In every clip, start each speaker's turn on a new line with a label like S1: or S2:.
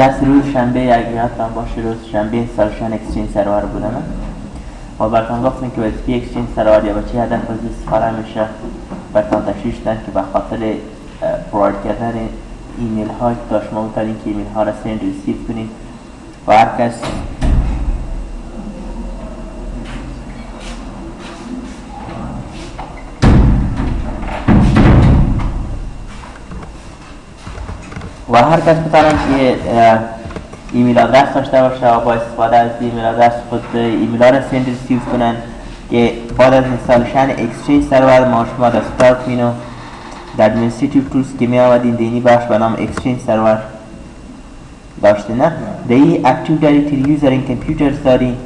S1: درس روز شنبه اگه یادتان باشه روز شنبه اینستالیشن اکسچنج سرور بودم و براتون گفتم که وظیفه اکسچنج سرور یا به چه هدف از استفاده میشه براتون تشریح دادم که به خاطر پروواید کردن ایمیل ها تا شما بتونید که ایمیل ها را سند ریسیو کنید و هر کس بتونن که ایمیل آدرس داشته باشه و با استفاده از ایمیل آدرس خود ایمیل ها را سند ریسیو کنن که بعد از اینستالیشن اکسچنج سرور ما شما در استارت مینو در ادمنستریتیو تولز که می آمدین دینی بخش به نام اکسچنج سرور داشته نه در این اکتیو دایرکتری یوزر کامپیوترز داری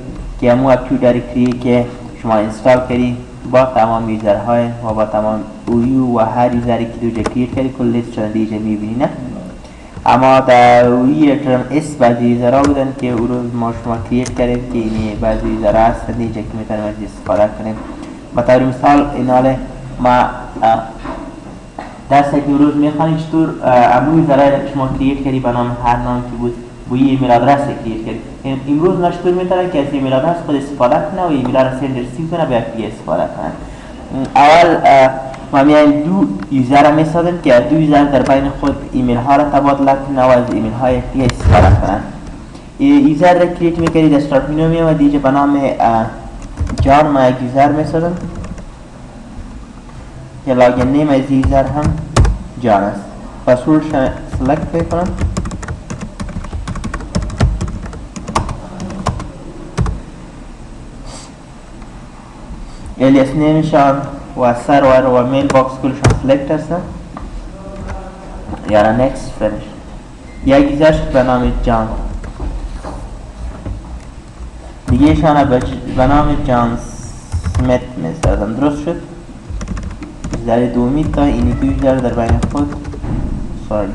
S1: که همون اکتیو دایرکتری که شما اینستال کردی با تمام یوزرهای و با تمام اویو و هر یوزری که دوجه کریت کردی کل لیست شده دیجه میبینی نه اما در اوی ترم اس بعضی یوزرها بودن که او روز ما شما کریت کردیم که اینی بعضی یوزرها هستن دیجه که میتونیم از استفاده کنیم با طور مثال ایناله ما درس یک روز میخوانیم چطور امروز یوزرهای که شما کریت کردی به نام هر نام که بود با یه ایمیل آدرس کریت کردی امروز ما چطور میتونیم که از ایمیل آدرس خود استفاده کنه و ایمیل را سند ریسیو کنه به یک استفاده کنه اول ما میایم دو یوزر را میسازیم که دو یوزر در بین خود ایمیل ها را تبادله کنه و از ایمیل های دیگه استفاده کنن یوزر را کریت میکنید در استارت مینو میام و دیگه به نام جان ما یک یوزر میسازم که لاگین نیم از یوزر هم جان است پاسورد سلکت میکنم الیاس نیمشان و سرور و میل باکس کلشان سلکت هستن یارا نکست فینش یک یوزر شد به نام جان دیگه شانه به نام جان سمیت میسازم درست شد یوزر دومی تا اینی دو یوزر در بین خود سوری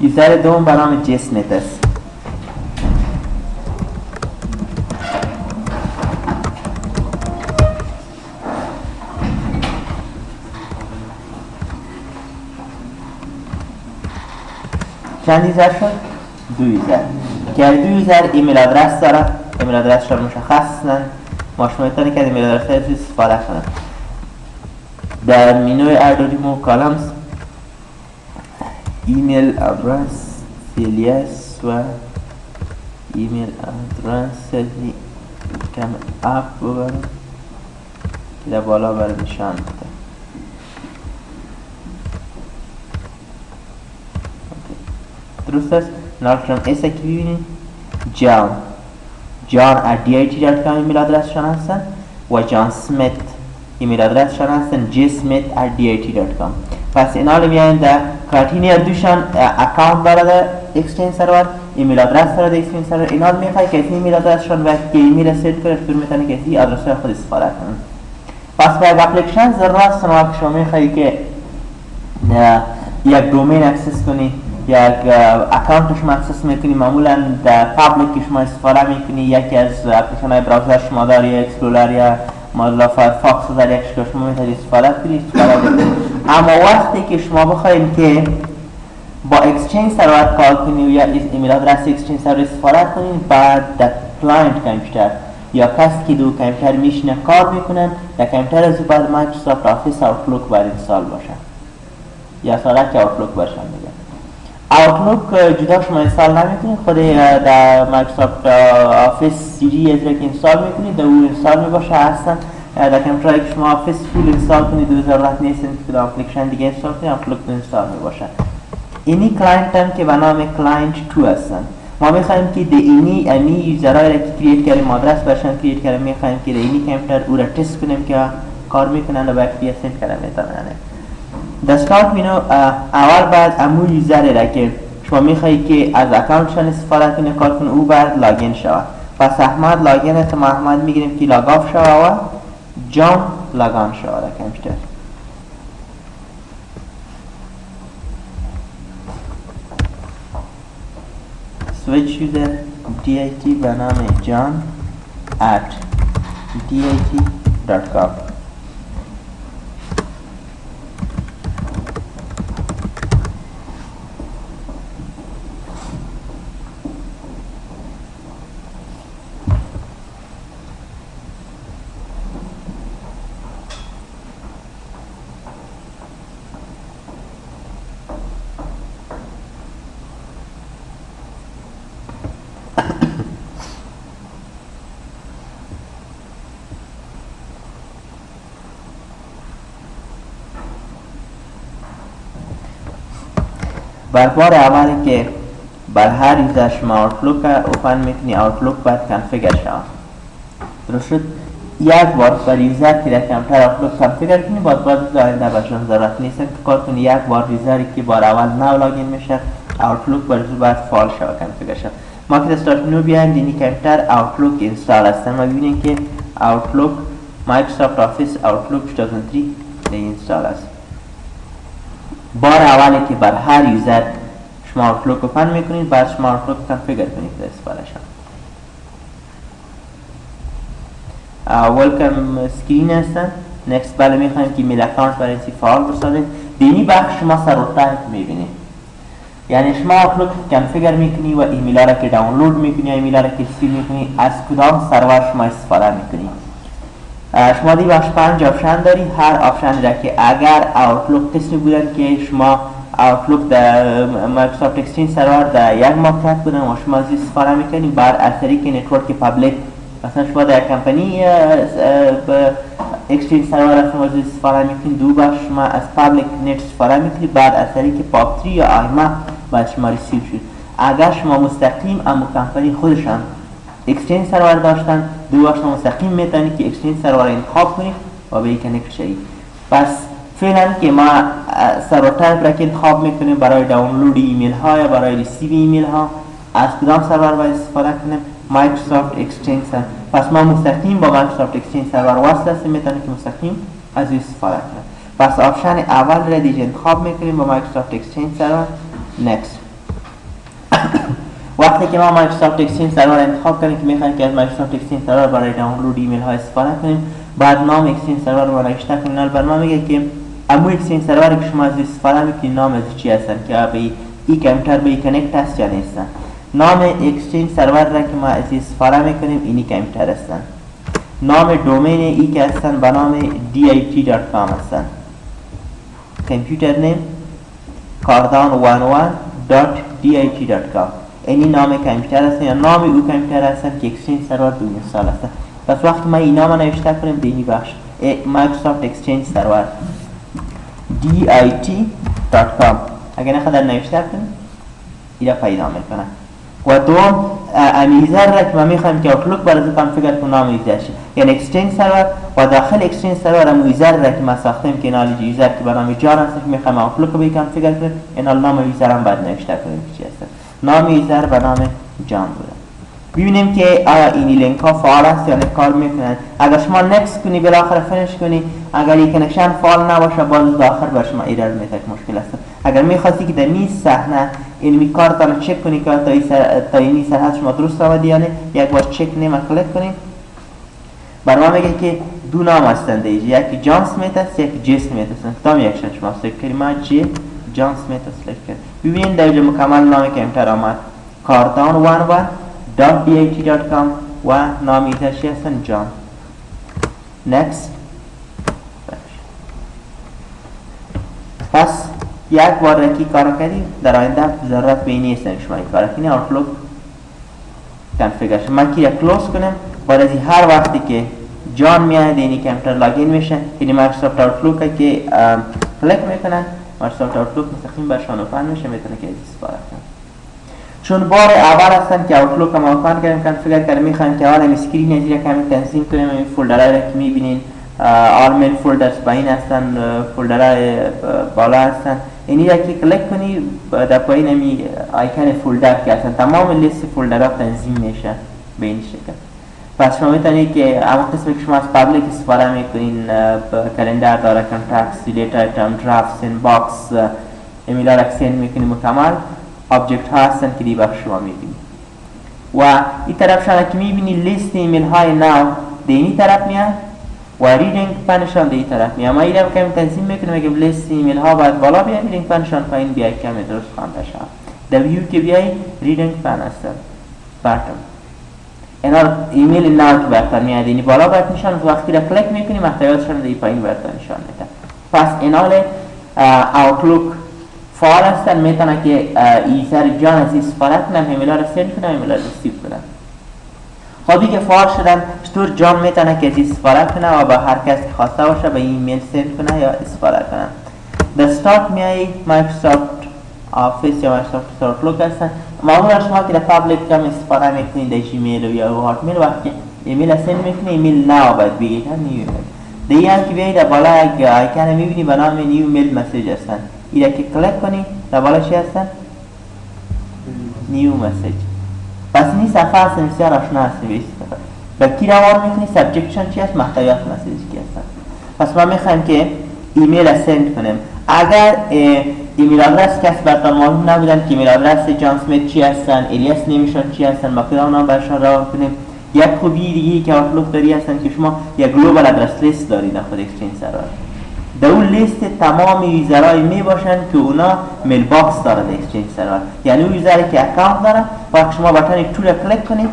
S1: یوزر دوم به نام جسمت است چند یوزر شد؟ دو یوزر که دو یوزر ایمیل آدرس داره ایمیل آدرس را مشخص هستند ما شما میتونید که ایمیل آدرس را استفاده کنند در مینوی اردوریمو کالمز ایمیل آدرس الیاس و ایمیل آدرس کم اپ ببرم که در بالا برای نشان بده درست است نارکرم ایسا که ببینید جان @dit.com ایمیل آدرس شان هستن و جان سمیت ایمیل آدرس شان هستن jsmith@dit.com پس اینا رو بیاین در کارتینی دوشان اکاونت داره در اکسچنج سرور ایمیل آدرس داره در اکسچنج سرور اینا رو میخوای که ایمیل آدرس شان و که ایمیل سیت کنه تو میتونه که این آدرس رو خود استفاده کنن پس به اپلیکیشن ضرورت است که شما میخوای که یک دومین اکسس کنی یک اکانت شما اکسس میکنی معمولا در پابلیک که شما استفاده میکنی یکی از اپلیکیشن های براوزر شما داری یا اکسپلورر یا مازلا فایرفاکس در یک شکل شما میتونید استفاده کنید اما وقتی که شما بخواید که با اکسچنج سرور کار کنید یا ایمیل آدرس اکسچنج سرور استفاده کنید بعد در کلاینت کامپیوتر یا کسی که دو کامپیوتر میشینه کار میکنن در کامپیوتر از بعد مایکروسافت آفیس آوتلوک باید اینستال باشه یا ساده که آوتلوک باشه میگه آوتلوک جدا شما اینستال نمیکنید خود در مایکروسافت آفیس سیری از که اینستال میکنید در او اینستال میباشه هستن در کامپیوتر که شما آفیس فول اینستال کنید و ضرورت نیست که در اپلیکیشن دیگه اینستال کنید آوتلوک اینستال میباشه اینی کلاینت هم که به نام کلاینت 2 هستن ما میخوایم که در اینی امی یوزرهای را که کریت کردیم آدرس برشان کریت کردیم میخوایم که در اینی کامپیوتر او را تست کنیم که کار میکنن و باید بیا سند کردن میتونن در استارت مینو اول بعد امو یوزر را که شما میخوایی که از اکانتشان استفاده کنه کار کنه او بعد لاگین شود پس احمد لاگین است ما احمد میگیریم که لاگ آف شود و جان لاگان شود در کامپیوتر switch user dit به نام جان @dit.com. بر بار اولی که بر هر یوزر شما آوتلوک اوپن میکنی، آوتلوک باید کانفیگر شود. درست شد؟ یک بار بر یوزر که در کمتر آوتلوک کانفیگر کنی، باید آینده برشون ضرورت نیست که کار کنی. یک بار یوزری که بار اول نو لاگین میشه، آوتلوک برزو باید فعال شود، کانفیگر شود. ما که استارت منو بیایم دینی کمتر آوتلوک اینستال هستن، ما ببینیم که آوتلوک مایکروسافت آفیس آوتلوک 2003 اینستال است. بار اولی که بر هر یوزر شما آوتلوک اوپن میکنید، بعد شما آوتلوک کانفیگر کنید تا استفاده شد. ولکم اسکرین هستن. نکست بله میخوایم که ایمیل اکانت برای سی فعال بسازید. دینی بخش شما سر و ته میبینید، یعنی شما آوتلوک کانفیگر میکنی و ایمیل ها را که دانلود میکنی، ایمیل ها را که سی میکنی، از کدام سرور شما استفاده میکنی. شما دی بخش 5 آپشن داری. هر آپشن را که اگر آوتلوک قسمی بودن که شما آوتلوک در مایکروسافت اکسچنج سرور در یک موقعیت بودن و شما از استفاده میکنی، بعد از طریق نتورک پابلیک، مثلا شما در کمپانی اکسچنج سرور شما از استفاده میکنی، دو بخش شما از پابلیک نت استفاده میکنی، بعد از طریق پاپ 3 یا آیما بعد شما ریسیو شد. اگر شما مستقیم اما کمپانی خودشان اکسچنج سرور داشتن، دو بخش مستقیم میتونید که اکسچنج سرور انتخاب کنید و به این کانکت شید. پس فعلا که ما سرور تایپ را که انتخاب میکنیم برای دانلود ایمیل ها یا برای ریسیو ایمیل ها، از کدام سرور باید استفاده کنیم؟ مایکروسافت اکسچنج سرور. پس ما مستقیم با مایکروسافت اکسچنج سرور وصل هستیم، میتونیم که مستقیم از این استفاده کنیم. پس آپشن اول را دیگه انتخاب میکنیم با مایکروسافت اکسچنج سرور. نکست. وقتی که ما مایکروسافت اکسچنج سرور انتخاب کنیم که میخوایم که از مایکروسافت اکسچنج سرور برای دانلود ایمیل ها استفاده کنیم، بعد نام اکسچنج سرور رو نوشته کنیم. البته ما میگه که امو اکسچنج سرور که شما از استفاده میکنید نام از چی هستن، که به این کامپیوتر به این کانکت هست یا نیستن. نام اکسچنج سرور را که ما از استفاده میکنیم اینی کامپیوتر هستن. نام دومین ای که هستن به نام dit.com هستن. کامپیوتر نیم cardano11.dit.com. اینی نام کامپیوتر هستن یا نام او کامپیوتر هستن که اکسچنج سرور دو اینستال هستن. پس وقتی ما این نام نوشته کنیم دینی بخش مایکروسافت اکسچنج سرور dit.com اگر نخواهد نوشته کنیم اینا پیدا میکنن. و دوم امیزر را که ما میخوایم که آوتلوک برای کانفیگر کنیم نام یوزر شه، یعنی اکسچنج سرور و داخل اکسچنج سرور هم یوزر را که ما ساختیم که نام یوزر که به نام جان هست که میخوایم آوتلوک رو کانفیگر کنیم، این نام یوزر هم باید نوشته کنیم که چی هست. نام یوزر به نام جان بوده. ببینیم که آیا اینی لینک ها فعال است یا نه کار میکنن. اگر شما نکست کنی بالاخره فینیش کنی، اگر این کنکشن فعال نباشه باز داخل بر شما ایرر میده که مشکل است. اگر میخواستی که در نیز صحنه این کارتان چک کنی که تا این سرحد شما درست آمده یا نه، یک بار چک نیم کلیک کنی. برای ما میگه که دو نام هستند اینجا، یکی جان سمیت است یک جی سمیت است. کدام یکشون شما سلیکت کنید؟ ما جان سمیت سلیکت کردیم. ببینید در اینجا مکمل نام کامپیوتر آمد cardano11.dit.com و نام ایزشی هستن جان. نکست. پس یک بار رکی کار کردیم، در آینده ضرورت به این نیست شما این کار کنید. آوتلوک کانفیگر شد. من که یک کلوز کنم، بعد از هر وقتی که جان میاد اینی کامپیوتر لاگین میشه، اینی مایکروسافت آوتلوک که کلیک میکنن، مایکروسافت آوتلوک مستقیم برشان اوپن میشه، میتونه که استفاده کنه. چون بار اول هستن که آوتلوک هم اوپن کردیم کانفیگر کردیم، میخوایم که حالا اسکرین از این کمی تنظیم کنیم. این فولدرهایی را که میبینین آرمین فولدرز پایین هستن، فولدرهای بالا هستن. اینی را که کلیک کنی در پایین همی آیکن فولدر که هستن، تمام لیست فولدرها تنظیم میشه به این شکل. پس شما میتونید که اما قسمی که شما از پابلیک استفاده میکنین، کلندر داره، کانتکت، دیلیت آیتم، درافتس، اینباکس، ایمیل ها را سند میکنید مکمل. آبجکت ها هستن که دی بخش شما میبینید. و این طرف شما که میبینی لیست ایمیل های نو دینی طرف میاد و ریدینگ پنشان دی طرف میاد. ما ایرم کمی تنظیم میکنیم اگه لیست ایمیل ها باید بالا بیاد، ریدینگ پنشان پایین بیای کمی درست خوانده شد. در ویو که بیای ریدینگ پن است باتم اینا ایمیل نو که برتر میاد اینی بالا باید نشان، وقتی را کلیک میکنی محتویاتشان دی پایین برتر نشان میده. پس اینال اوتلوک فعال هستن، میتونه که ایزر جان از استفاده کنم، ایمیل ها را سند کنم، ایمیل ها را ریسیو کنم. خب که فعال شدن چطور جان میتونه که استفاده کنه و با هر کس که خواسته باشه به ایمیل سند کنه یا استفاده کنه. در استارت میایی مایکروسافت آفیس یا مایکروسافت اوتلوک هستن. معمولا شما که در پابلیک کم استفاده میکنید در جیمیل یا هاتمیل، وقتی ایمیل سند میکنید ایمیل نو باید بگید نیو ایمیل. دیگه هم که بیایید در بالا یک آیکن میبینی به نام نیو ایمیل مسیج هستن، ایره که کلیک کنی در بالا چی هستن؟ نیو مسیج. پس این صفحه هست بسیار آشنا هست نویسی به کی روار میکنی؟ سابجکتشن چی هست؟ محتویات مسیج کی هستن. پس ما میخوایم که ایمیل سند کنیم. اگر ایمیل آدرس کس براتون معلوم نبودن که ایمیل آدرس جان سمیت چی هستن، الیاس نیمشان چی هستن، ما کدام نام برشان روار کنیم. یک خوبی دیگه که اوتلوک داری هستن که شما یک گلوبال ادرس لیست دارید در خود اکسچنج سرور. در اون لیست تمام یوزرهای می باشن که اونا میل باکس داره در اکسچنج سرور. یعنی اون یوزری که اکانت داره وقتی شما بتونید تو را کلیک کنید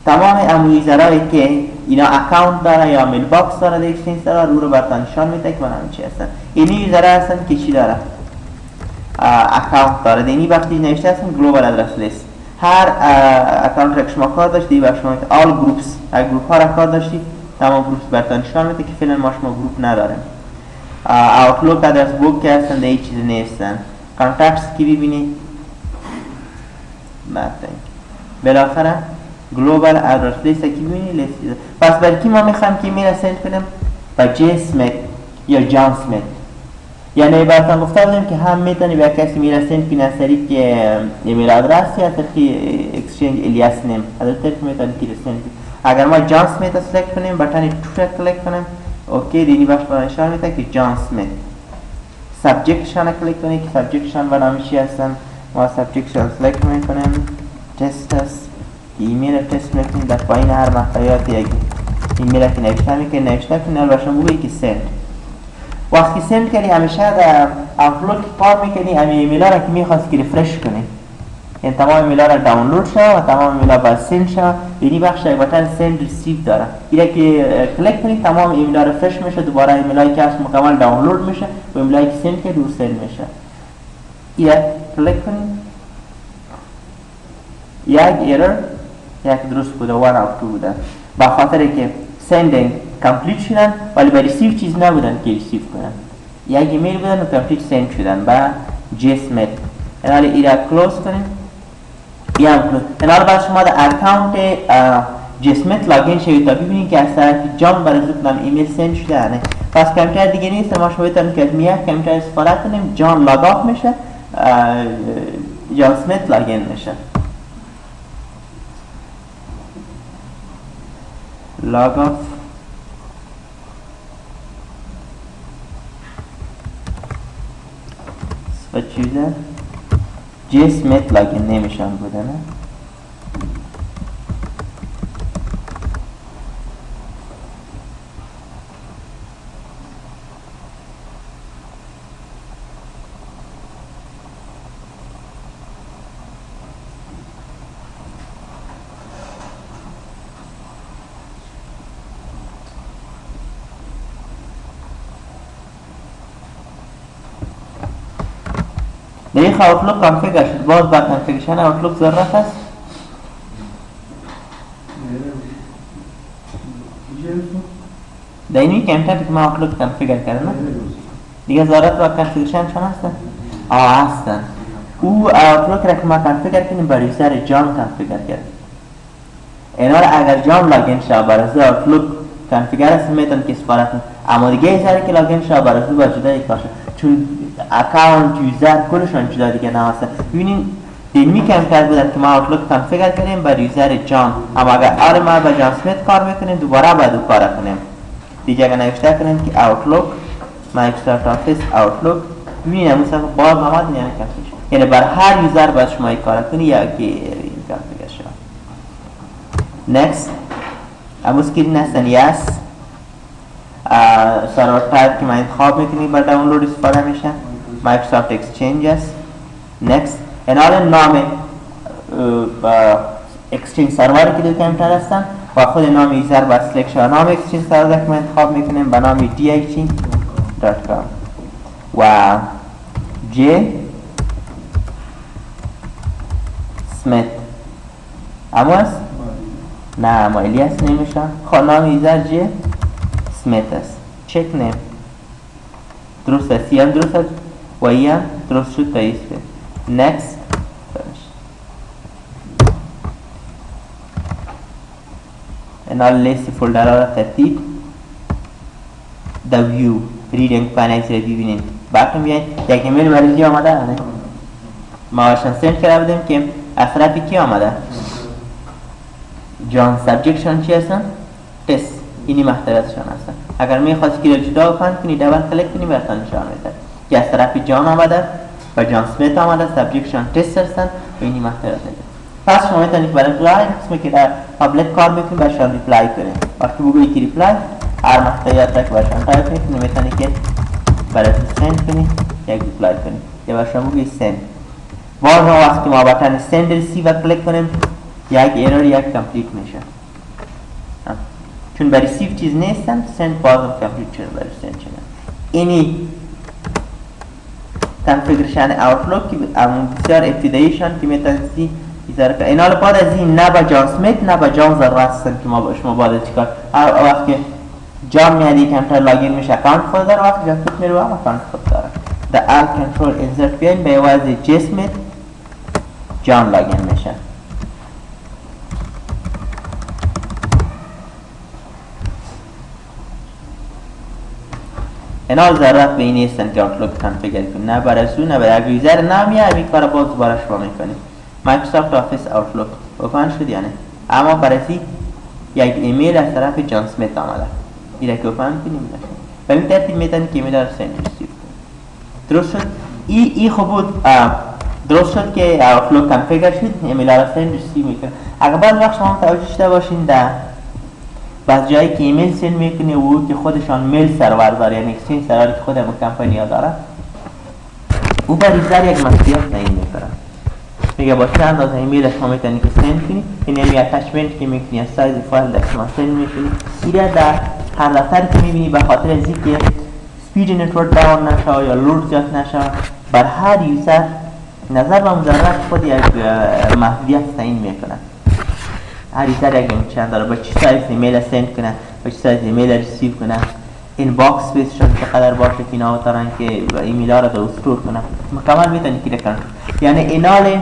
S1: تمام اون یوزرهایی که اینا اکانت داره یا میل باکس داره در اکسچنج سرور او رو براتون نشان میده که من همین چی هستن. اینی یوزرها هستن که چی داره؟ اکانت داره. اینی وقتی نوشته هستن گلوبال ادرس لیست. هر اکانت را که شما کار داشتی بر شما آل گروپس، اگر گروپ ها را کار داشتی تمام گروپس براتون نشان میده که فعلا ما شما گروپ نداریم. اوتلوک ادرس بوک که هستن دیگه چیزی نیستن. کانتکتس کی ببینی؟ بالاخره گلوبال ادرس لیست کی ببینی؟ لیست. پس برای کی ما میخوایم که ایمیل سند کنیم؟ با جی سمیت یا جان سمیت. یعنی براتون گفته بودیم که هم میتونی به کسی ایمیل سند کنی از طریق ایمیل آدرس یا از طریق اکسچنج الیاس نیم. از طریق میتونی که سند کنی. اگر ما جان سمیت رو سلکت کنیم بتونی تو کلیک کنیم اوکی دینی باش برای نشان میده که جان سمیت. سابجکتشان رو کلیک کنید که سابجکتشان به نام چی هستن. ما سابجکتشان سلکت میکنیم تست هست که ایمیل تست میکنیم در پایین هر محتویات یک ایمیل که نوشته میکنی نوشته کنی البته بگویی که سند. وقتی سند کردی همیشه در اوتلوک کار میکنی همین ایمیل ها را که میخواست که ریفرش کنی، این تمام ایمیل ها را دانلود شد و تمام ایمیل ها باید سند شد. اینی بخش یک بطن سند ریسیو داره، اینه که کلیک کنید تمام ایمیل ها ریفرش میشه، دوباره ایمیل هایی که هست مکمل دانلود میشه و ایمیل هایی که سند کرد رو سند میشه. اینه کلیک کنید یک ایرر یک درست بوده 1 او 2 بوده با خاطر که سندینگ کامپلیت شدن ولی به ریسیو چیز نبودن که ریسیو کنن. یک ایمیل بودن و کامپلیت سند شدن با جی سمیت. اینال ایرا کلوز کنیم. اینال بعد شما در اکاونت جی سمیت لاگین شوید تا ببینید که از طرف جان برای کنم ایمیل سند شده نه. پس کامپیوتر دیگه نیست، ما شما بتونیم که از میاد کامپیوتر استفاده کنیم جان لاگ آف میشه جان سمیت لاگین میشه. لاگ آف switch user جی سمیت لاگین نمیشن بوده نه. دیگه اوتلوک کانفیگر شد، باز با کانفیگرشن اوتلوک ضرورت هست؟ در اینوی کمتر که ما اوتلوک کانفیگر کردم دیگه ضرورت با کانفیگرشن شما هستن؟ هستن. او اوتلوک را که ما کانفیگر کنیم برای یوزر جان کانفیگر کرد. اینا را اگر جان لاگین شد برای اوتلوک کانفیگر هست میتون که استفاده کنیم، اما دیگه یوزری که لاگین شد برای با جدا یک باشه چون اکاونت یوزر کلشون جدا دیگه نه هستن. ببینین دینمی کم کرد بودن که ما اوتلوک کانفیگر کنیم برای یوزر جان، اما اگر ما با جان سمیت کار میکنیم دوباره باید او کار کنیم دیگه. اگر نوشته کنیم که اوتلوک مایکروسافت آفیس اوتلوک ببینین همون صفحه باز آمد یعنی کانفیگر، یعنی بر هر یوزر باید شما این کار کنی یا که این کانفیگر شد. next ابو اسکرین هستن yes سرور تایپ که ما انتخاب میکنی بر دانلود استفاده میشه مایکروسافت اکسچنج است next اینال نام اکسچنج سرور که دو کمتر هستن و خود نام یوزر با سلکشن نام اکسچنج سرور که ما انتخاب میکنیم به نام dhing.com و j سمیت اما است؟ نه اما الیاس نمیشه خب نام یوزر j سمیت است چک نیم درست است سی هم درست است و ای هم درست شد تا ایسته next اینال لیستی فولدر ها را ترتیب the view ریدینگ پنکس را ببینید برکن بیاین یک ایمیل برای آمده ما هاشن سند کرده بودیم که از طرفی کی آمده جان سبجکشن چی هستن؟ تست اینی محتویاتشان هستن اگر میخواستی که را جدا بکن کنی دبل کلیک کنی براتون نشان میده که از طرف جان آمده و جان سمیت آمده سبجکشن تست هستن و اینی محتویات هستن پس شما میتونید برای ریپلای قسمی که در پابلیک کار میکنید برشان ریپلای کنید وقتی بگویید که ریپلای هر محتویات را که برشان تایپ کنید میتونید که برای سند کنید یک ریپلای کنید یا برشان بگویید سند باز ما وقتی ما بطن سند ریسیو و کلیک کنیم یک ایرور یک کمپلیت میشه چون برای ریسیو چیز نیستن سند بازم کمپلیت شده برای سند شده اینی کنفیگریشن اوتلوک که بسیار ابتداییشان که میتونید این حالا بعد از این نه با جان سمیت نه با جان ضرورت هستن که ما با شما باید چیکار وقت که جان میاد یک کمتر لاگین میشه اکانت خود داره وقت جان سمیت میره و اکانت خود داره در ال کنترل انسرت بیاین به عوض ج سمیت جان لاگین میشه اینا ضرورت به این نیستن که اوتلوک کانفیگر کنید نه برای سو نه برای اگر یوزر نمیاد این کار باز دوباره شما میکنید مایکروسافت آفیس اوتلوک اوپن شد یعنی اما برای یک ایمیل از طرف جان سمیت آمده این که اوپن کنیم به این ترتیب میتونید که ایمیل را سند ریسیو کنید درست شد این خوب بود درست شد که اوتلوک کانفیگر شد ایمیل را سند ریسیو میکنه اگر بعد وقت شما توجه داشته باشین در بعض جایی که ایمیل سند میکنه و که خودشان میل سرور داره یعنی اکسچنج سرور که خود همون کمپانی ها داره او بر ریزر یک مسئولیت تعیین میکنه میگه با چه اندازه ایمیل شما میتونید که سند کنید این یعنی اتچمنت که میکنی از سایز فایل در شما سند میکنید ایره در هر دفتر که میبینی به خاطر از اینکه سپید نتورک داون نشه یا لود زیاد نشه بر هر یوزر نظر و مجرد خود یک محدودیت تعیین میکنه هر یوزر یک چند داره با چه سایز ایمیل سند کنه با چه سایز ایمیل ریسیو کنه این باکس سپیسشون چقدر باشه که اینا بتارن که ایمیل ها را در استور کنه مکمل میتونی که کنترل یعنی اینال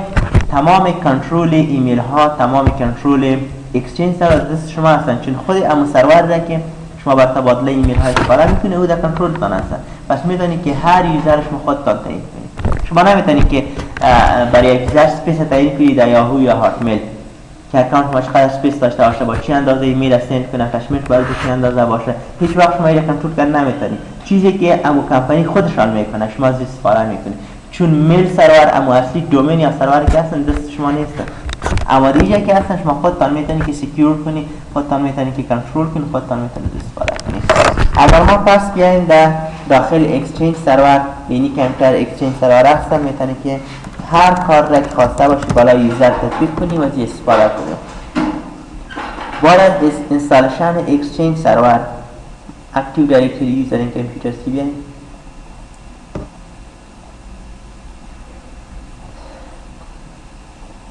S1: تمام کنترل ایمیل ها تمام کنترل اکسچنج سرور دست شما هستن چون خود امو سرور ده که شما بر تبادله ایمیل های استفاده میکنه او در کنترل تان هستن پس میتونی که هر یوزر شما خودتان تعیین کنید شما نمیتونی که برای یک یوزر سپیس تعیین کنید در یاهو یا هاتمیل که اکانت ما چقدر سپیس داشته باشه با چه اندازه ایمیل سند کنه اتچمنت باید چه اندازه باشه هیچ وقت شما اینو کنترل کردن نمیتونید چیزی که امو کمپانی خودشان میکنه شما از استفاده میکنید چون میل سرور امو اصلی دومین یا سرور که هستن دست شما نیستن اما دیگه که هستن شما خودتان میتونید که سکیور کنید خودتان میتونید که کنترل کنید خودتان میتونید استفاده کنید اگر ما پس بیاین در داخل اکسچنج سرور یعنی کمتر اکسچنج سرور هستن میتونید که هر کار را که خواسته باشی بالای یوزر تطبیق کنی و از استفاده کنی بعد از انستالشن اکسچنج سرور اکتیو دایرکتوری یوزر این کامپیوتر سی بیاین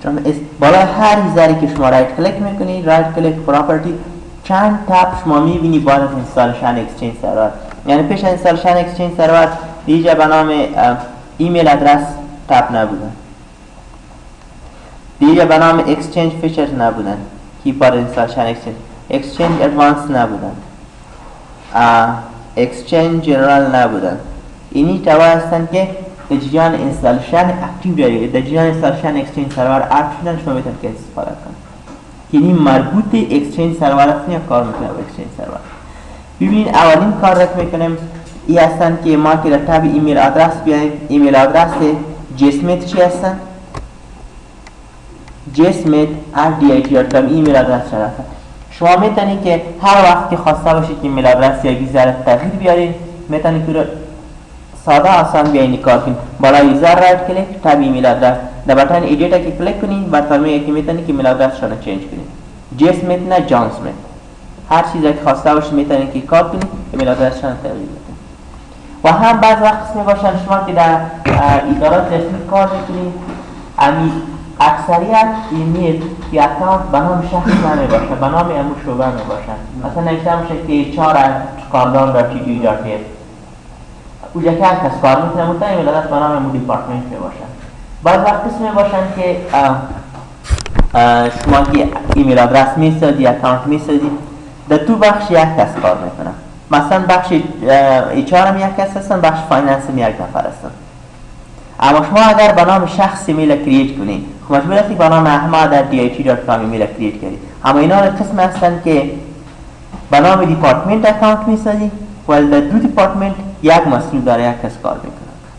S1: چون بالای هر یوزری که شما رایت کلیک میکنی رایت کلیک پراپرتی چند تاب شما میبینی بعد از انستالشن اکسچنج سرور یعنی پیش از انستالشن اکسچنج سرور دیگه به نام ایمیل ادرس تاب نبودن دیگه به نام اکسچنج فیچرز نبودن کی پار انستالشن اکسچنج ادوانس نبودن اکسچنج جنرال نبودن اینی توا هستن که در جریان انستالشن اکتیو دارید در جریان انستالشن اکسچنج سرور اکتیو شدن شما میتونید که استفاده کنید که این مربوط اکسچنج سرور هستن یا کار میکنه با اکسچنج سرور ببینید اولین کار را که میکنیم این هستن که ما که در تاب ایمیل آدرس بیایم ایمیل آدرس جسمیت چی هستن؟ jsmith@dit.com ایمیل آدرس شرفه. شما میتونید که هر وقت که خواسته باشید که ایمیل آدرس یا یوزر تغییر بیارین، میتونید که ساده آسان بیاین کار کنید. بالا یوزر رایت کلیک، تاب ایمیل آدرس، در بटन ایدیت که کلیک کنید بعد فرمایید که میتونید که ایمیل آدرس رو چنج کنید. جسمیت نه جان اسمیت. هر چیزی که خواسته باشید میتونید که کار کنید، ایمیل آدرس رو تغییر بدید. و هم بعض وقت قسمی باشن شما که در ادارات رسمی کار میکنید، اکثریت ایمیل یا اکاونت به نام شخص نمی باشه، به نام امو شعبه می باشن. مثلا نوشته باشه که hr@kardon.edu.in اوجا که هر کس کار میکنه مطمئن ایمیل آدرس به نام امو دیپارتمنت می باشن. بعض وقت قسمی باشن که شما که ایمیل آدرس میسازی، اکاونت میسازی، در تو بخش یک کس کار میکنه. مثلا بخش HR هم یک کس هستن، بخش فایننس هم یک نفر هستن. اما شما اگر به نام شخص ایمیل کرییت کنید، خب مجبور هستید به نام ahmad@dit.com ایمیل کرییت کنید. اما اینا قسم هستن که به نام دیپارتمنت اکانت میسازی و در دو دیپارتمنت یک مسئول داره، یک کس کار میکنه.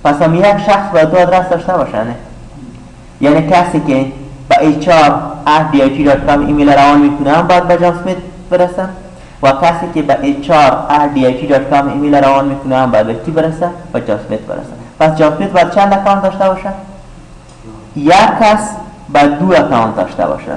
S1: پس هم یک شخص باید دو آدرس داشته باشه، نه؟ یعنی کسی که به hr@dit.com ایمیل روان میکنه هم باید به جان اسمیت برسه و کسی که به hr@dit.com ایمیل روان میکنه هم باید به کی برسه؟ به جان اسمیت برسه. پس جان اسمیت باید چند اکانت داشته باشه؟ یک کس باید دو اکانت داشته باشه.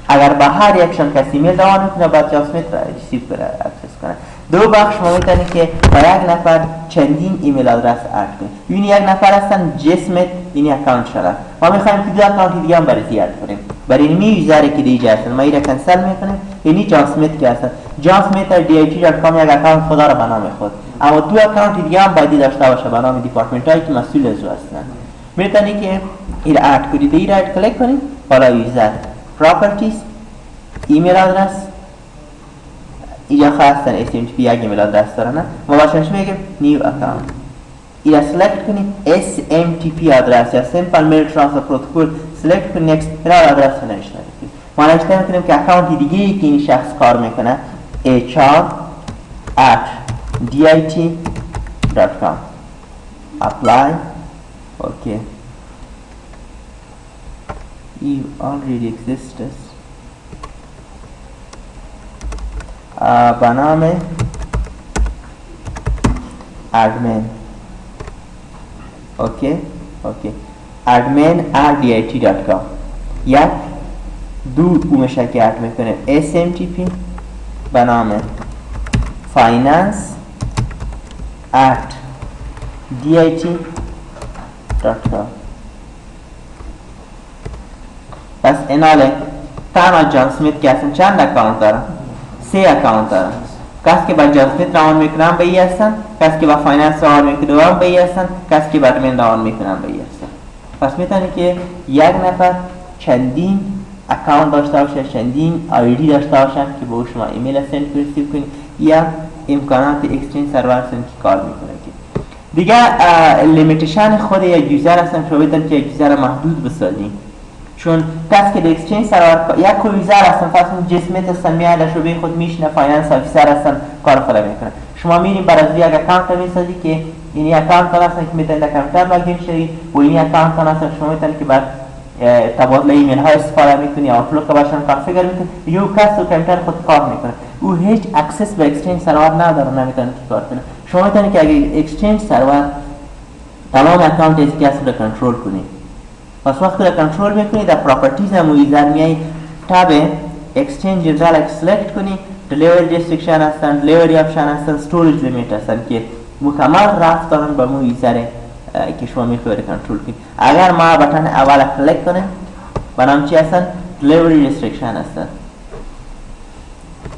S1: اگر به هر یکشان کسی ایمیل روان میکنه باید جان اسمیت را ریسیو کنه، اکسس کنه. دو بخش ما میتونید که با یک نفر چندین ایمیل آدرس اد کنید. این یک نفر هستن جسمیت، این اکانت شده. ما میخوایم که دو اکانت دیگه هم برای اد کنیم. برای این یوزری که دیگه هستن ما اینو کنسل میکنیم. اینی جان اسمیت که هستن. جان اسمیت در dit.com یک اکانت خدا رو به نام خود. اما دو اکانت دیگه هم باید داشته باشه به نام دیپارتمنت هایی که مسئول از او هستن. میتونید که این اد کنید، این اد کلیک کنید، بالا یوزر، پراپرتیز، ایمیل آدرس، اینجا خواستن SMTP یک ایمیل آدرس دارن و باشنش میگیم نیو اکاونت. اینا سلکت کنید SMTP آدرس یا سیمپل میل ترانسفر پروتکل سلکت کنید، نکست اینا آدرس رو نوشته کنید. ما نوشته میکنیم که اکاونت دیگه ای که این شخص کار میکنه hr@dit.com apply. okay, you already exists. به نام admin. اوکی admin@dit.com یک دو میشه که اد میکنه SMTP به نام finance@dit.com. پس ایناله تنها جان اسمیت که اصلا چند اکاونت دارم؟ 3 اکاونت دارم. کسی که با جان اسمیت روان میکنم به ای هستن، کسی که با فایننس روان میکنم به ای هستن، کسی که با ادمین روان میکنم به ای هستن. پس میتونی که یک نفر چندین اکاونت داشته باشه، چندین آیدی داشته باشن که به شما ایمیل سند ریسیو کنید یا امکانات اکسچنج سرور که کار میکنه. دیگه لیمیتیشن خود یک یوزر هستن، شما میتونید که یک یوزر محدود بسازید. چون کسی که در اکسچنج سرور یک یوزر هستن، فرض کنید جسمیت هستن، میاد در شعبه خود میشینه، فایننس افیسر هستن، کار خود میکنه. شما میرین برای یک اکانت میسازی که این اکانت هستن که میتونید در کامپیوتر لاگین شید و این اکانت هستن شما میتونید که بعد تبادل ایمیل های استفاده میکنی، آوتلوک باشن کانفیگر میکنی، یو کس تو کامپیوتر خود کار میکنه. او هیچ اکسس به اکسچنج سرور نداره، نمیتونه کار کنه. شما میتونید که اگه اکسچنج سرور تمام اکانت از کس رو کنترل کنید. پس وقتی رو کنترل میکنید در پراپرتیز هم یوزر میای تاب اکسچنج جنرال سلکت کنی، دلیوری ریستریکشن هستن، دلیوری آپشن هستن، استوریج لیمیت هستن که مکمل رفت دارن با مو یوزر که شما میخواید کنترل کنید. اگر ما بटन اول کلیک کنیم بنام چی هستن؟ دلیوری ریستریکشن هستن،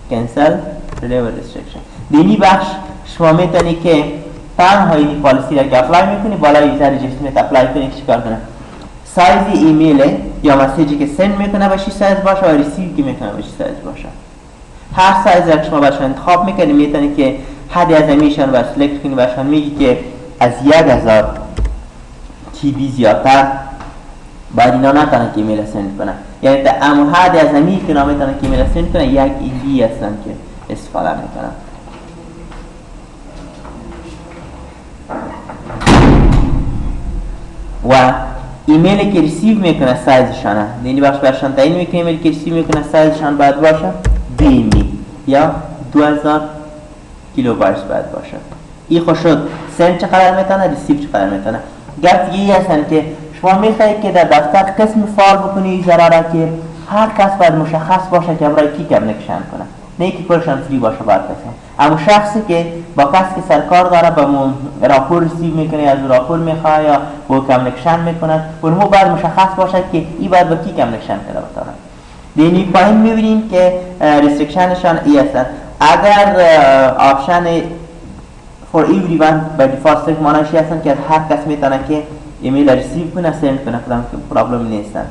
S1: کنسل دلیوری ریستریکشن. دینی بخش شما میتونید که تنها این پالیسی را که اپلای میکنی بالا یوزر جسمیت اپلای کنی چیکار کنه. سایز ایمیل یا مسیجی که سند میکنه باشی سایز باشه و ریسیو که میکنه باشی سایز باشه. هر سایز را شما باشن انتخاب میکنی، میتونی که حد از امیشن و سلکت کنی باشن، میگی که از 1000 TB زیادتر باید اینا نتونن که ایمیل سند کنه. یعنی در امو حد از امی که نمیتونن که ایمیل سند کنه یک ایدی هستن که استفاده میکنن. و ایمیلی که ریسیو میکنه سایزشانه، یعنی بخش برشان تعیین میکنه ایمیلی که ریسیو میکنه سایزشان باید باشه 2 MB یا 2000 کیلوبایت باید باشه. این خوش شد سند چقدر میتونه، ریسیو چقدر میتونه. گفت یه هستن که شما میخواهید که در دفتر قسم فعال بکنی این ضراره که هر کس باید مشخص باشه که برای کی کمیونیکیشن کنه، نه که کلشان فری باشه باید کسی. اما شخصی که با کسی که سرکار داره به راپور ریسیو میکنه، از راپور میخواه یا با کمیونیکیشن میکنه، اونمو باید مشخص باشه که این باید با کی کمیونیکیشن کنه بتونه. دینی پایین میبینیم که ریستریکشنشان ای هستن. اگر آپشن for everyone by default select مانایشی هستن که از هر کس میتونه که ایمیل ریسیو کنه سند کنه، کدام پرابلم نیستن.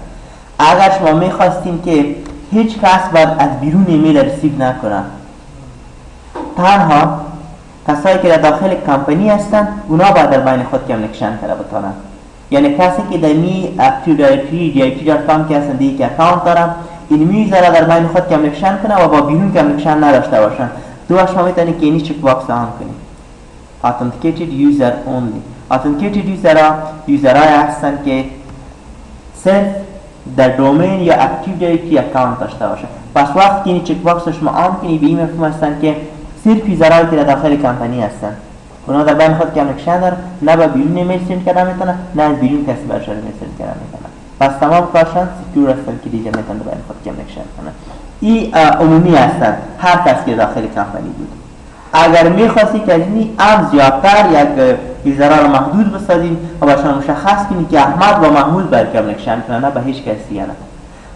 S1: اگر شما میخواستین که هیچ کس باید از بیرون ایمیل ریسیو نکنه، تنها کسایی که در داخل کمپانی هستن اونا باید در بین خود کمیونیکیشن کنه بتونن. یعنی کسی که در می active directory DIT.com که هستن دیگه اکانت دارن، این میذاره در بین خود کمیونیکیشن کنه و با بیرون کمیونیکیشن نداشته باشن. دو شما میتونید که اینی چک باکس آن کنید. Authenticated user only. Authenticated یوزرهای هستن که صرف در دومین یا اکتیو دایرکتری اکانت داشته باشه. پس وقتی که این چک باکس شما آن کنی به این مفهوم هستن که صرف یوزرهایی که در داخل کمپانی هستن اونا در بین خود کمیونیکیشن دارن، نه با بیرون ایمیل سند کردن میتونن، نه از بیرون کسی برشار ایمیل سند کردن میتونن. پس تمام کارشان سکیور هستن که دیگه میتونن در بین خود کمیونیکیشن کنن. این عمومی هستن، هر کسی که داخل کمپانی بود. اگر میخواستی که از این زیادتر یک یوزرها رو محدود بسازیم و باشن مشخص کنی که احمد با محمود باید کمیونیکیشن کنه، نه به هیچ کسی نه.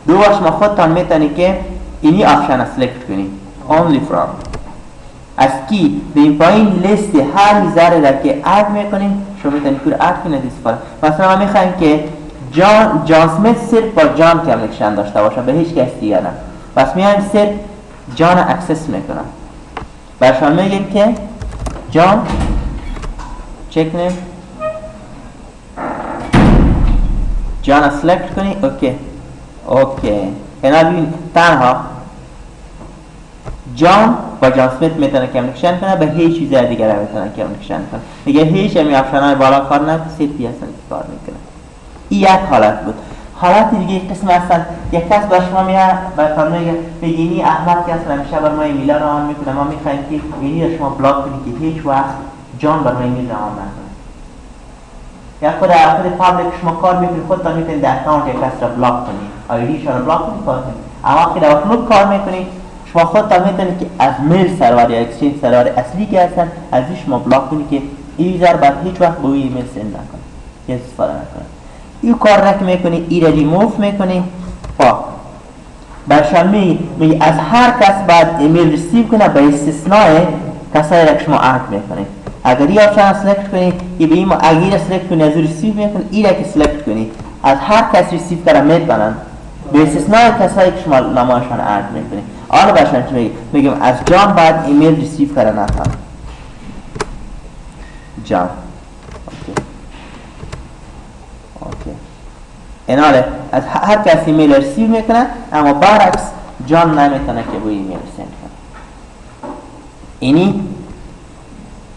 S1: دوباره شما خودتان میتونی که اینی آپشن سلکت کنی only from از کی به این پایین لیست هر یوزر را که اد میکنیم شما میتونی که اد کنید استفاده. مثلا ما میخوایم که جان سمیت صرف با جان کمیونیکیشن داشته باشه، به هیچ کسی نه. پس میایم صرف جان اکسس میکنم. برشان میگیم که جان چک نیم جان سلکت کنی. اوکی اینا ببین تنها جان با جان سمیت میتونه کمیونیکیشن کنه، به هیچ چیز دیگه میتونه کمیونیکیشن کنه. میگه هیچ همی آپشن‌های بالا کار نکنه، صرفی هستن که کار میکنه. این یک حالت بود. حالت دیگه قسم هستن یک کس با شما میاد براتون میگه اینی احمد که اصلا همیشه بر ما ایمیل رو آن میکنه، ما میخوایم که اینی رو شما بلاک کنید که هیچ وقت جان بر ما ایمیل رو آن نکنه. یا خود پابلیک شما کار میکنید خودتان میتونید در اکانت یک کس رو بلاک کنید، آیدیش رو بلاک کنید کار کنید. اما وقتی در اوتلوک کار میکنید شما خودتان میتونید که از میل سرور یا اکسچنج سرور اصلی که هستن از این شما بلاک کنید که این یوزر بعد هیچ وقت به ایمیل سند نکنه یا استفاده نکنه. این کار نک میکنی، این را ریموف میکنی. برشان میگی از هر کس باید ایمیل ریسیو کنه به استثناء کسایی را که شما اد میکنی. اگر این آپشن سلکت کنی که به این اگر سلکت کنی از ریسیو میکنی، این را که سلکت کنی از هر کس ریسیو کنه میتونن به استثناء کسایی که شما نمایشان اد میکنی. آن برشان چی میگیم از جان باید ایمیل ریسیو کنه نکنه. جان ایناله از هر کسی ایمیل ریسیو میکنه، اما برعکس جان نمیتونه که روی ایمیل سند کنه. اینی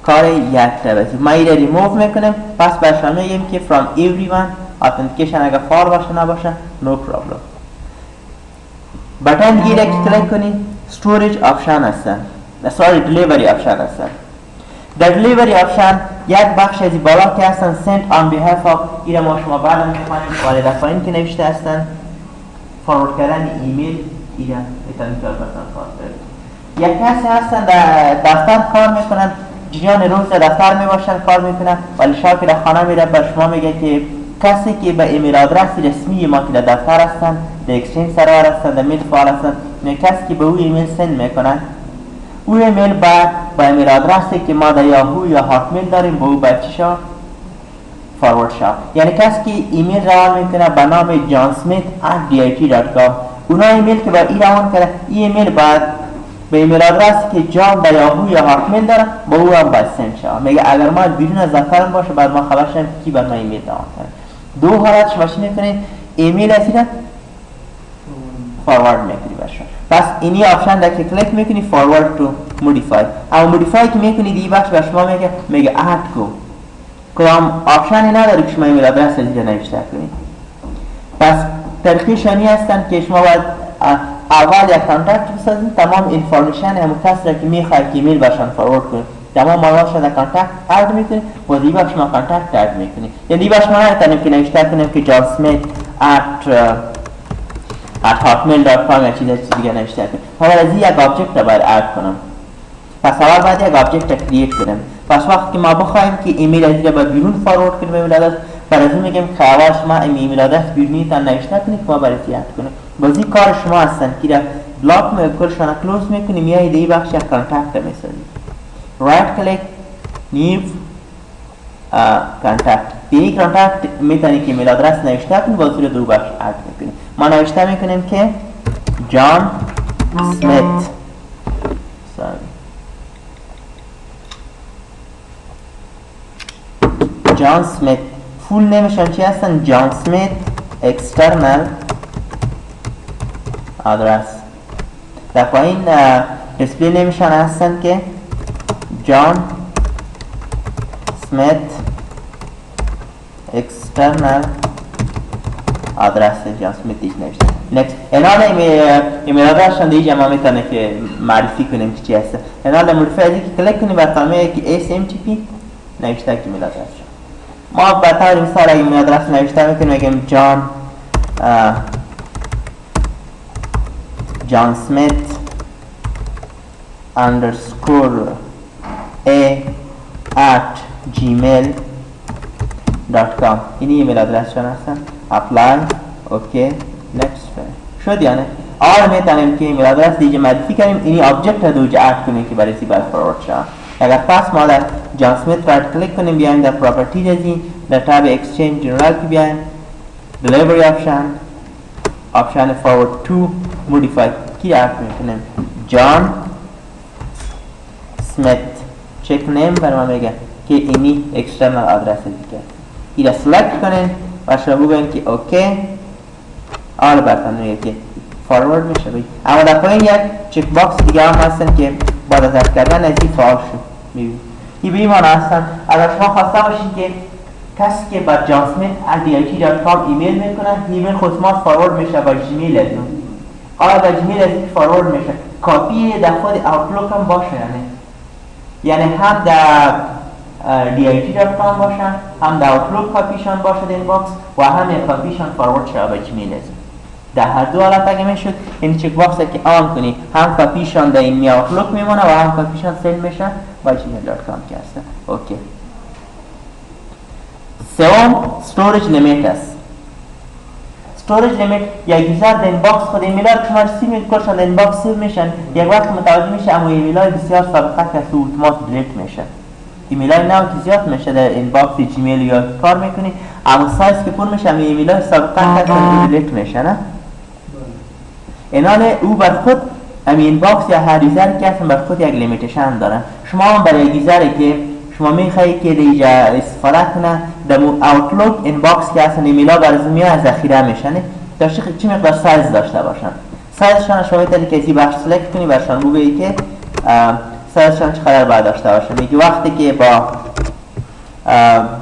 S1: کار یک روزی. ما این ریموو میکنیم. پس برشان میگیم که from everyone authentication اگر فار باشه نباشه no problem. بٹن دیگه را که کلیک کنید storage آپشن هستن، delivery آپشن هستن. در delivery آپشن یک بخش از بالا که هستن send on behalf of ایره ما شما بعدم میخوانیم ولی در پایین که نوشته هستن فارورد کردن ایمیل ایره میتونید که البتن کار برید. یک کسی هستن در دفتر کار میکنن، جریان روز در دفتر میباشن کار میکنن ولی شب که در خانه میره بر شما میگه که کسی که به ایمیل آدرس رسمی ما که در دفتر هستن، در اکسچنج سرور هستن، در میل فعال هستن، کسی که به او ایمیل سند میکنن او ایمیل با ایمیل آدرسی که ما در یاهو یا هاتمیل داریم به او باید چی شد؟ فارورد شد. یعنی کسی که ایمیل روان میکنه به نام johnsmith@dit.com اونا ایمیل که با ای روان کرده این ایمیل باید به ایمیل آدرسی که جان در یاهو یا هاتمیل داره به او هم باید سند شد. میگه اگر ما بیرون از دفترم باشه بعد ما خبر شدیم کی بر ما ایمیل روان کرده. دو حالت شما چی میکنید؟ ایمیل هستید فارورد میکنی برشون. پس اینی آپشن را که کلیک میکنی فارورد تو مودیفای. اما مودیفای که میکنید این بخش به شما میگه اد کو. کدام آپشنی نداره که شما ایمیل آدرس از اینجا نوشته کنید. طریقشانی هستند که شما باید اول یک کانتکت بسازید، تمام اینفورمیشن همون کس را که میخواید که ایمیل برشان فوروارد کنید تمام مالات در کانتکت اد میکنید و دیگه شما کانتکت اد میکنید. یعنی دیگه شما نکنیم که نوشته کنیم که johnsmith@hotmail.com یا چیز دیگه نوشته کنیم. اول از این یک آبجکت را باید اد کنم. پس اول باید یک آبجکت را کرییت کنیم. پس وقتی که ما بخوایم که ایمیل از این را باید بیرون فوروارد کنیم ایمیل آدرس، برای این میگیم که اول شما ایمیل آدرس بیرونی تا نوشته کنید که ما برای اد کنیم. بازی کار شما هستن که را بلاک کلشان کلوز میکنیم یا ایده بخش یک کانتکت میسازید. رایت کلیک نیو کانتکت. این کانتکت میتونید که ایمیل آدرس نوشته کنید با صورت دو بخش اد میکنید. ما نوشته میکنیم که جان سمیت جان سمیت فول نیمشان چی هستن؟ جان سمیت اکسترنال آدرس. در پایین دیسپلی نیمشان هستن که جان سمیت اکسترنال آدرس جان سمیت دیش نوشته. نکست اینال ایمیل آدرسشان دیگه ما میتونه که معرفی کنیم که چی هست. اینال مودیفای ازی که کلیک کنیم بر کلمه که SMTP نوشته که ایمیل آدرسشان. ما به طور مثال اگه ایمیل آدرس نوشته میکنیم میگیم جان سمیت underscore a@gmail.com این ایمیل آدرس شون هستن. اپلای اوکی نکست شد. یعنی آن میتونیم که ایمیل آدرس دیگه مدیفی کنیم اینی آبجکت رو دوجه اد کنیم که برای سی باید فوروارد شد. اگر پس ما در جان سمیت رایت کلیک کنیم بیایم در پراپرتیز ازی در تاب اکسچنج جنرال که بیایم دلیوری آپشن فوروارد تو مودیفای کی اد میکنیم جان سمیت چک نیم برای ما میگه که اینی اکسترنال آدرس دیگه ایره سلکت کنین و شما بگوین که اوکی آل برتن میگه که فوروارد میشه بید. اما در پایین یک چک باکس دیگه هم هستن که بعد از اد کردن از این فعال شد میبینید. این به این معنی هستن اگر شما خواسته باشین که کسی که با johnsmith@dit.com ایمیل میکنه ایمیل خودمات فوروارد میشه با جیمیل از اون. آیا با جیمیل از این فوروارد میشه کاپی در خود اوتلوک هم باشه یعنی هم در dit.com باشن هم در اوتلوک کاپیشان باشه در این باکس و هم یک کاپیشان فوروارد شده با جیمیل از اون. در هر دو حالت اگه میشد این چک باکس که آن کنی هم کاپیشان در این اوتلوک میمونه و هم کاپیشان سیل میشه با gmail.com که هسته. اوکی. سوم استوریج لیمیت است. استوریج لیمیت یک یوزر در این باکس خود ایمیل ها شما سی میکنشن در این باکس سیو میشن یک وقت متوجه میشه اما ایمیل های بسیار سابقه که اتومات دیلیت میشه. ایمیل های نو که زیاد میشه در این باکس جیمیل یا کار میکنی اما سایز که پر میشه اما ایمیل های سابقه که دیلیت میشه نه. اینال او بر خود این باکس یا هر یوزر که هستن بر خود یک لیمیتیشن دارن. شما هم برای یک یوزری که شما میخواهید که دیگه استفاده کنه در اوتلوک این باکس که اصلا ایمیل ها بر زمین از ذخیره میشن داشته چه مقدار سایز داشته باشن. سایزشان شما میتونید که از این بخش سلکت کنی برشان بگویی که سایزشان چقدر باید داشته باشه. میگه وقتی که با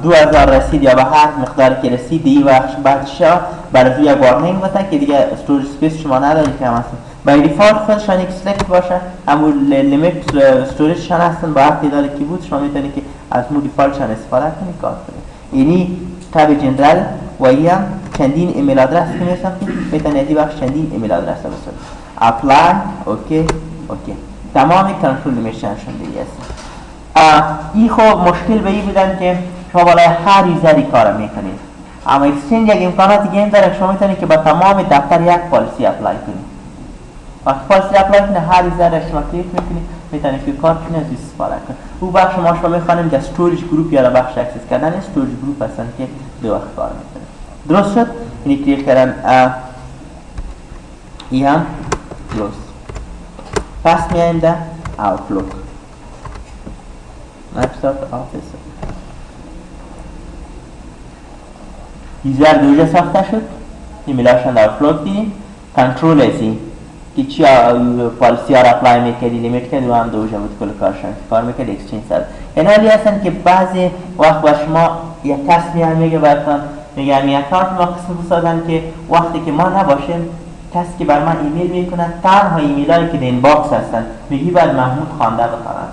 S1: 2000 رسید یا به هر مقداری که رسید این بخش بعدشا برای یک وارنینگ بده که دیگه استوریج اسپیس شما ندارید که هم هستن. بای دیفالت خودشان یک سلکت باشه همون لیمیت استوریجشان هستن با هر تعدادی که بود شما میتونید که از مو دیفالتشان استفاده کنید کار کنید. اینی تاب جنرال و یا چندین ایمیل آدرس که میتونید از این بخش چندین ایمیل آدرس بسازید. اپلای اوکی اوکی تمامی کنترل میشنشون دیگه است. این خب مشکل به این بودن که شما بالای هر یوزری کار میکنید اما اکسچنج یک امکانات دیگه این داره شما میتونید که با تمام دفتر یک پالیسی اپلای کنید. وقتی پالیسی اپلای کنید هر یوزر شما کلیک میکنید میتونید که کار کنید از استفاده کنید. او بخش ما میخوانیم که استوریج گروپ یا بخش اکسس کردن استوریج گروپ هستن که دو وقت کار میکنید. درست شد؟ اینی کلیک کردن ای هم کلوز. پس میایم در اوتلوک Microsoft Office. یوزر دوجه ساخته شد ایمیلاشون در اوتلوک دیدیم کنترل ازی که چی پالیسی ها را اپلای میکردی لیمیت کردی و هم دوجه بود کل کارشون کار میکرد اکسچنج سر این حالی هستن که بعضی وقت با شما یک کس میان میگه براتون میگه همین اکانت ما قسم بسازم که وقتی که ما نباشیم کسی که بر من ایمیل میکنه تنها ایمیلایی که در این باکس هستن میگی باید محمود خوانده بخوانم،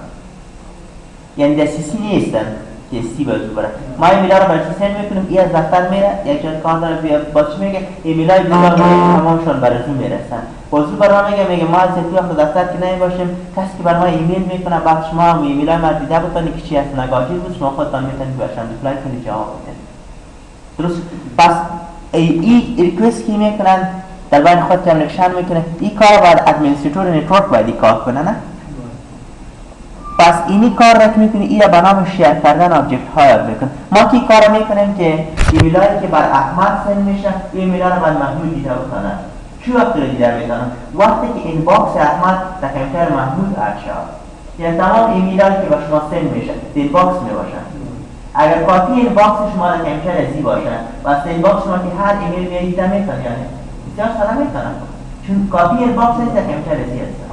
S1: یعنی دسترسی نیستن که سی باید ببره. ما ایمیلا رو برای سند میکنیم، این از دفتر میره یک جای کار داره بازش میگه ایمیلای دیگه تمامشون برای زو میرسن. بازو برای ما میگه ما از تو وقت دفتر که نمیباشیم کسی که بر ما ایمیل میکنه بعد شما هم ایمیلای ما دیده بتونید که چی هست نگاهی بود شما خودتان میتونید برشن ریپلای کنید جواب بدید. درست؟ پس این ریکوست که میکنن در بین خود کمیونیکیشن میکنه این کار باید ادمنستراتور نتورک باید کار کنه نه؟ پس اینی کار را که میکنی این را به نام شیر کردن آبجکت ها یاد میکنه. ما که کار را میکنیم که ایمیلایی که بر احمد سند میشه ایمیلا را بر محمود دیده بکنن. چی وقت را دیده میکنن؟ وقتی که این باکس احمد در کامپیوتر محمود اد شود، یعنی تمام ایمیلایی که به شما سند میشه این باکس میباشن. اگر کافی این باکس شما در کامپیوتر ازی باشن و این باکس شما که هر ایمیل میدیده میکنن یعنی بسیار سالا میکنن چون کافی این باکس نیست در کامپیوتر ازی هستن.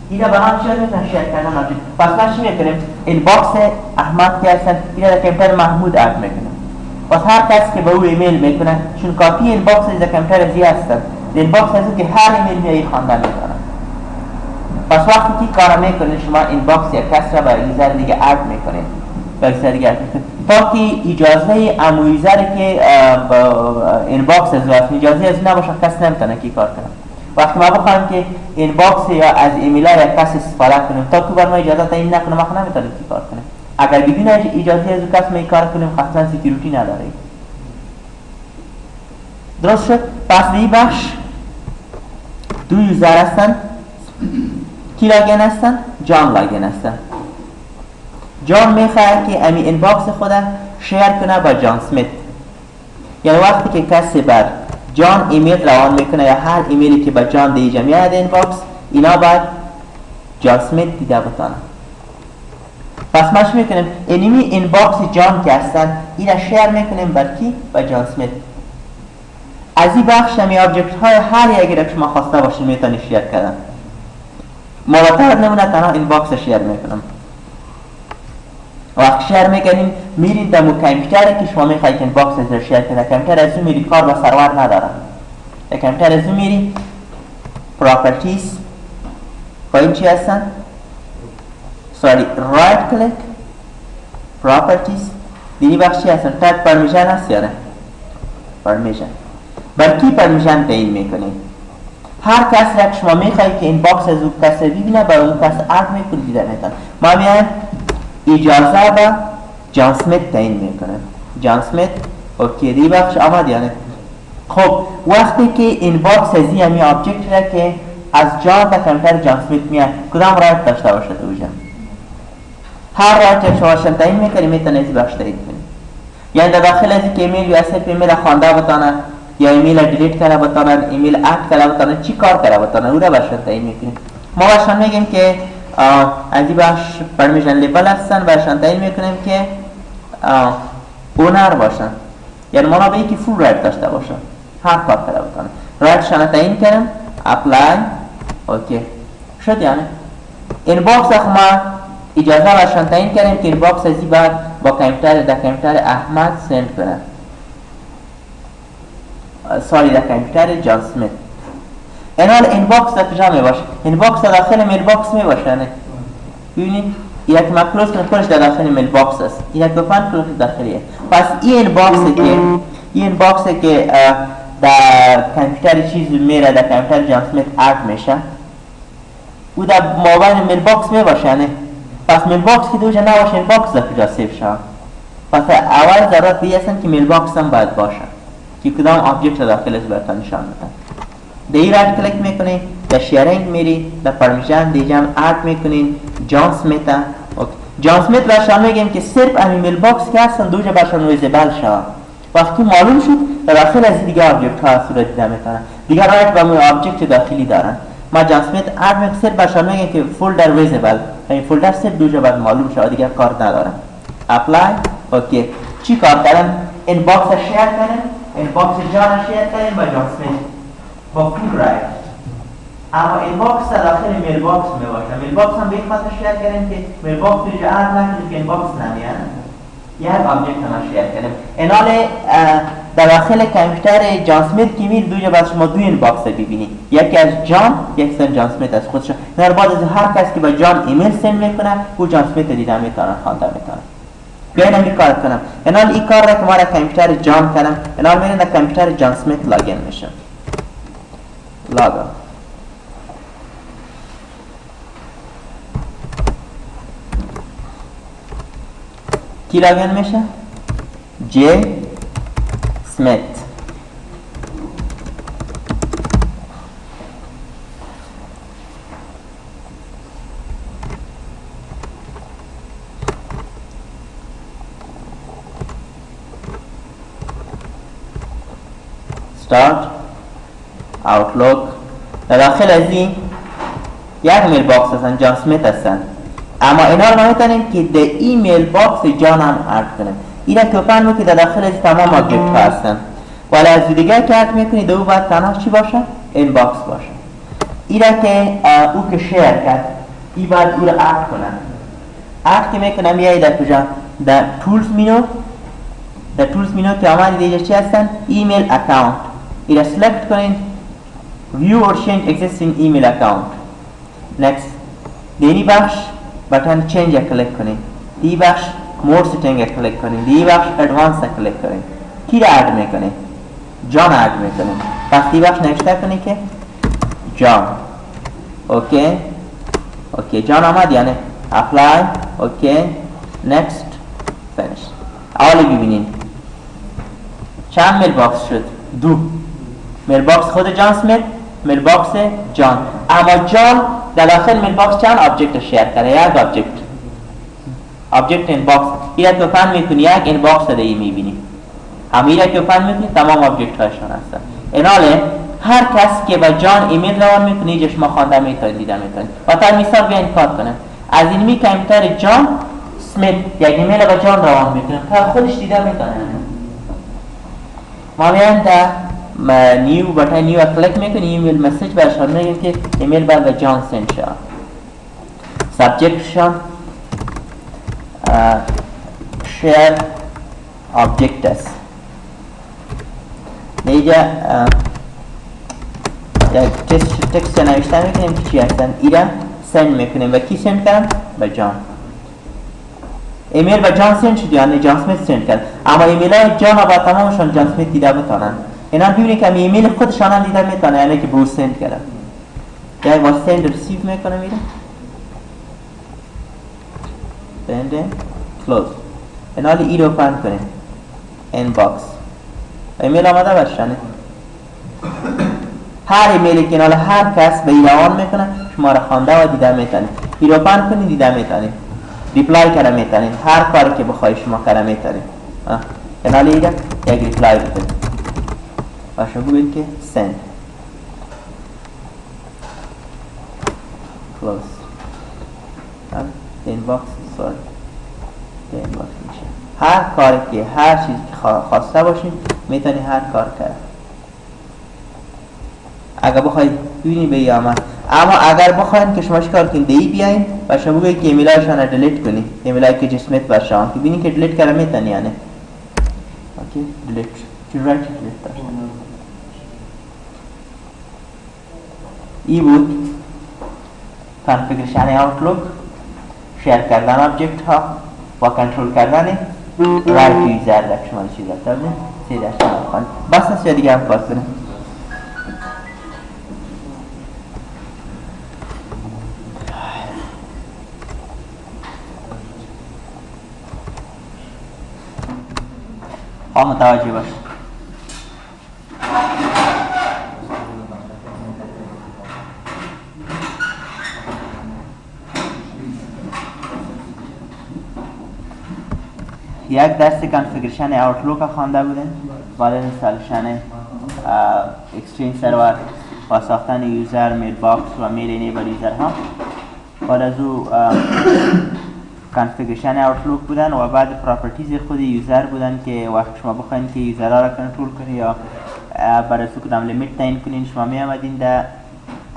S1: اینا به هم چیز میتونن شیر کردن آبجکت. پس ما چی میکنیم؟ این باکس احمد که هستن اینا در کامپیوتر محمود اد میکنیم. پس هر کسی که به او ایمیل میکنه چون کافی این باکس در کامپیوتر ازی هستن این باکس هستن که هر ایمیل میایی خوانده میکنن. پس وقتی که کار میکنید شما این باکس یا کس را به یوزر دیگه اد میکنید به یوزر دیگه اد میکنید تا که اجازه امو یوزر که این باکس از وقت اجازه از نباشه کس نمیتونه که کار کنه. وقتی ما بخوایم که این باکس یا از ایمیل یا کس استفاده کنیم تا که بر ما اجازه تعیین نکنه ما نمیتونیم که کار کنیم. اگر بدون اجازه از کس ما کار کنیم خاصا سکیوریتی نداره. درست شد؟ پس این بخش دو یوزر هستن. کی لاگین هستن؟ جان لاگین هستن. جان میخواد که امی اینباکس خود شیر کنه با جان سمیت. یعنی وقتی که کسی بر جان ایمیل روان میکنه یا هر ایمیلی که با جان دیجا میاد اینباکس اینا باید جان سمیت دیده بتانه. پس ماش میکنیم اینمی اینباکس جان که هستن اینا شیر میکنیم بر کی؟ با جان سمیت. از این بخش همی آبجکت های هر یکی را که شما خواسته باشین میتونی شیر کردن. مولاتر نمونه تنها این باکس شیر میکنم. وقت شیر میکنیم میرید در کامپیوتری که شما میخواید که این باکس را شیر کنید. کامپیوتر از اون میری کار با سرور ندارم. در کامپیوتر از اون میری پراپرتیز خواهیم چی هستن؟ رایت کلیک پراپرتیز دیگه بخش چی هستن؟ تگ پرمیشن هست یا نه؟ پرمیشن بر کی پرمیشن تعیین میکنیم؟ هر کس را که شما میخواهید که این باکس از اون کس ببینه برای اون کس اد میکنید دیده میتن. ما میایم اجازه با جان سمیت تعیین میکنیم. جان سمیت اوکی دی بخش آمد یا نه؟ خب وقتی که این باکس از این همی آبجکت را که از جان تا کمتر جان سمیت میاد کدام رایت داشته باشه توجه؟ هر رایت که شما شما تعیین میکنید میتونه این بخش تعیین کنید. یعنی در داخل از که ایمیل یا اسپ ایمیل خوانده بتانه یا ایمیل دیلیت کرده بتانن ایمیل اد کرده بتانن چی کار کرده بتانن او را برشان تعیین میکنیم. ما برشان میگیم که از این بخش پرمیشن لیبل هستن برشان تعیین میکنیم که اونر باشن یعنی ما به که فول رایت داشته باشن هر کار کرده بتانن. رایت شان تعیین کردم اپلای اوکی شد. یعنی این باکس ما اجازه برشان تعیین کردیم که این باکس از این بعد با کامپیوتر در کامپیوتر احمد سند کنه در کامپیوتر جان سمیت. این باکس در کجا می باشه؟ این باکس در داخل میل باکس می باشه نه؟ ببینید یک مکلوز کنه کلش در داخل میل باکس است. یک بفن کلش داخلیه. پس این باکس که در کامپیوتر چیز میره در کامپیوتر جان سمیت اد میشه او در مابین میل باکس می باشه نه؟ پس میل باکس که دوجه نباشه این باکس در کجا سیف شد؟ پس اول ضرورت بیستن که میل باکس هم باید باشه که کدام آبجکت داخلش براتون نشان میدن. دی رایت کلیک میکنین در شیرینگ میری در پرمیشن دیگه هم اد میکنین جان سمیت. جان سمیت برشان میگیم که صرف امیل باکس که هستن دوجه برشان ویزیبل شود. وقتی معلوم شد در داخل از دیگه آبجکت ها صورت دیده میتونن دیگه رایت با آبجکت داخلی دارن. ما جان سمیت اد میکنیم صرف برشان میگیم که فولدر ویزیبل این فولدر صرف دوجه باید معلوم شود دیگه کار ندارن. اپلای اوکی چی کار کردن؟ این باکس شیر کردن این باکس جان شیر کردن با جان سمیت با فول رایت. اما این باکس داخل میل باکس می باشه. میل باکس هم به این خاطر شیر کردن که میل باکس توی اد نکنید که این باکس نمیاد. یک آبجکت ما شیر کردیم. این حال در داخل کامپیوتر جان اسمیت که میره دوجا باز شما دو این باکس ببینید، یکی از جان، یکی از جان اسمیت از خودش. این بعد از هر کس که با جان ایمیل سند میکنه او جان اسمیت دیده میتونه خوانده میتونه. بیاین این کار کنم. این حال این کار را که ما در کامپیوتر جان کردم، این حال میرین در کامپیوتر جان اسمیت لاگین میشم. لاگا کی لاگین میشه؟ جی اسمیت. start outlook. در داخل از این یک میل باکس هستن، جان اسمیت هستن، اما اینا رو نمیتونیم که در ایمیل باکس جان هم ارد کنیم. اینا که فهمو که در داخل از تمام آبجکت ها هستن، ولی از دیگه که ارد میکنی دو باید تنها چی باشه؟ این باکس باشه. اینا که او که شیر کرد ای باید او رو ارد کنن. ارد که میکنم میایی در کجا؟ در تولز مینو. در تولز مینو که آمده دیگه چی هستن؟ ایمیل اکاونت. اینا سلکت کنین view or change existing email account. next دینی بخش بطن change کلیک کنین، دی بخش more setting کلیک کنین، دی بخش advanced کلیک کنین. کی را اد میکنین؟ جان اد میکنین. پس دی بخش نوشته کنین که جان. اوکی اوکی جان آمد یعنی apply. اوکی next finish. اولی ببینین چند میل باکس شد؟ دو میل باکس خود جان اسمیت، میل باکس جان. اما جان در داخل میل باکس چند آبجکت شیر کرده؟ یک آبجکت این باکس. ایره که فهم میکنی یک این باکس ده ای میبینی، همیره که فهم میکنی تمام آبجکت هایشان هستن. این حاله هر کس که با جان ایمیل روان میکنی ایجا شما خوانده میتونید دیده میتونید. و تا مثال بیاین کار کنیم از این می کامپیوتر جان اسمیت یک ایمیل با جان روان میکنیم تا خودش دیده میتونه. ما میان در نیو بطن نیو کلیک میکنی ایمیل مسیج برشان میگیم که ایمیل باید به جان سند شد. سابجکتشان شیر آبجکت است. اینجا یک تکست نوشته میکنیم که چی هستن. ایرا سند میکنیم و کی سند کردن؟ به جان. ایمیل به جان سند شد یعنی جان اسمیت سند کرد، اما ایمیل های جان با تمامشان جان اسمیت دیده بتانن. اینا ببینید که ایمیل خودشان هم دیده میتونه یعنی که برو سند کرده. یک با سند ریسیو میکنه میره سند کلوز. اینا ای رو فهم کنیم این باکس ایمیل آمده برشانه. هر ایمیلی که اینا هر کس به ایران میکنه شما را خوانده و دیده میتونه. ای رو فهم کنید دیده میتونه، ریپلای کرده میتونه، هر کاری که بخوای شما کرده میتونه. اینا ایره یک ریپلای بکنید و شما بگوید که send close inbox. sorry inbox میشه. هر کاری که هر چیزی که خواسته باشین میتونی هر کار کرد. اگر بخواید ببینی به ایامه، اما اگر بخواید که شما چیکار کنید دی بیاین و شما بگید که ایمیلایشان رو دیلیت کنید، ایمیلای که جسمت برشان که ببینید که دیلیت کرده میتونی یعنی اوکی دیلیت چی رایت دیلیت. ای بود کانفیگریشن آوتلوک، شیر کردن آبجکت ها و کنترل کردن رایت یوزر را که شما چیزا تابید سیده شما بخوانید. بس است یا دیگه هم کار کنیم. متوجه باش. یک درس کانفیگریشن آوتلوک خوانده بودیم، بعد اینستالیشن اکسچنج سرور و ساختن یوزر، میل باکس و میل انیبل یوزر ها. بعد از او کانفیگریشن آوتلوک بودن و بعد پراپرتیز خود یوزر بودن که وقت شما بخواین که یوزرها را کنترل کنید یا برای سو کدام لیمیت تعیین کنین، شما می آمدین در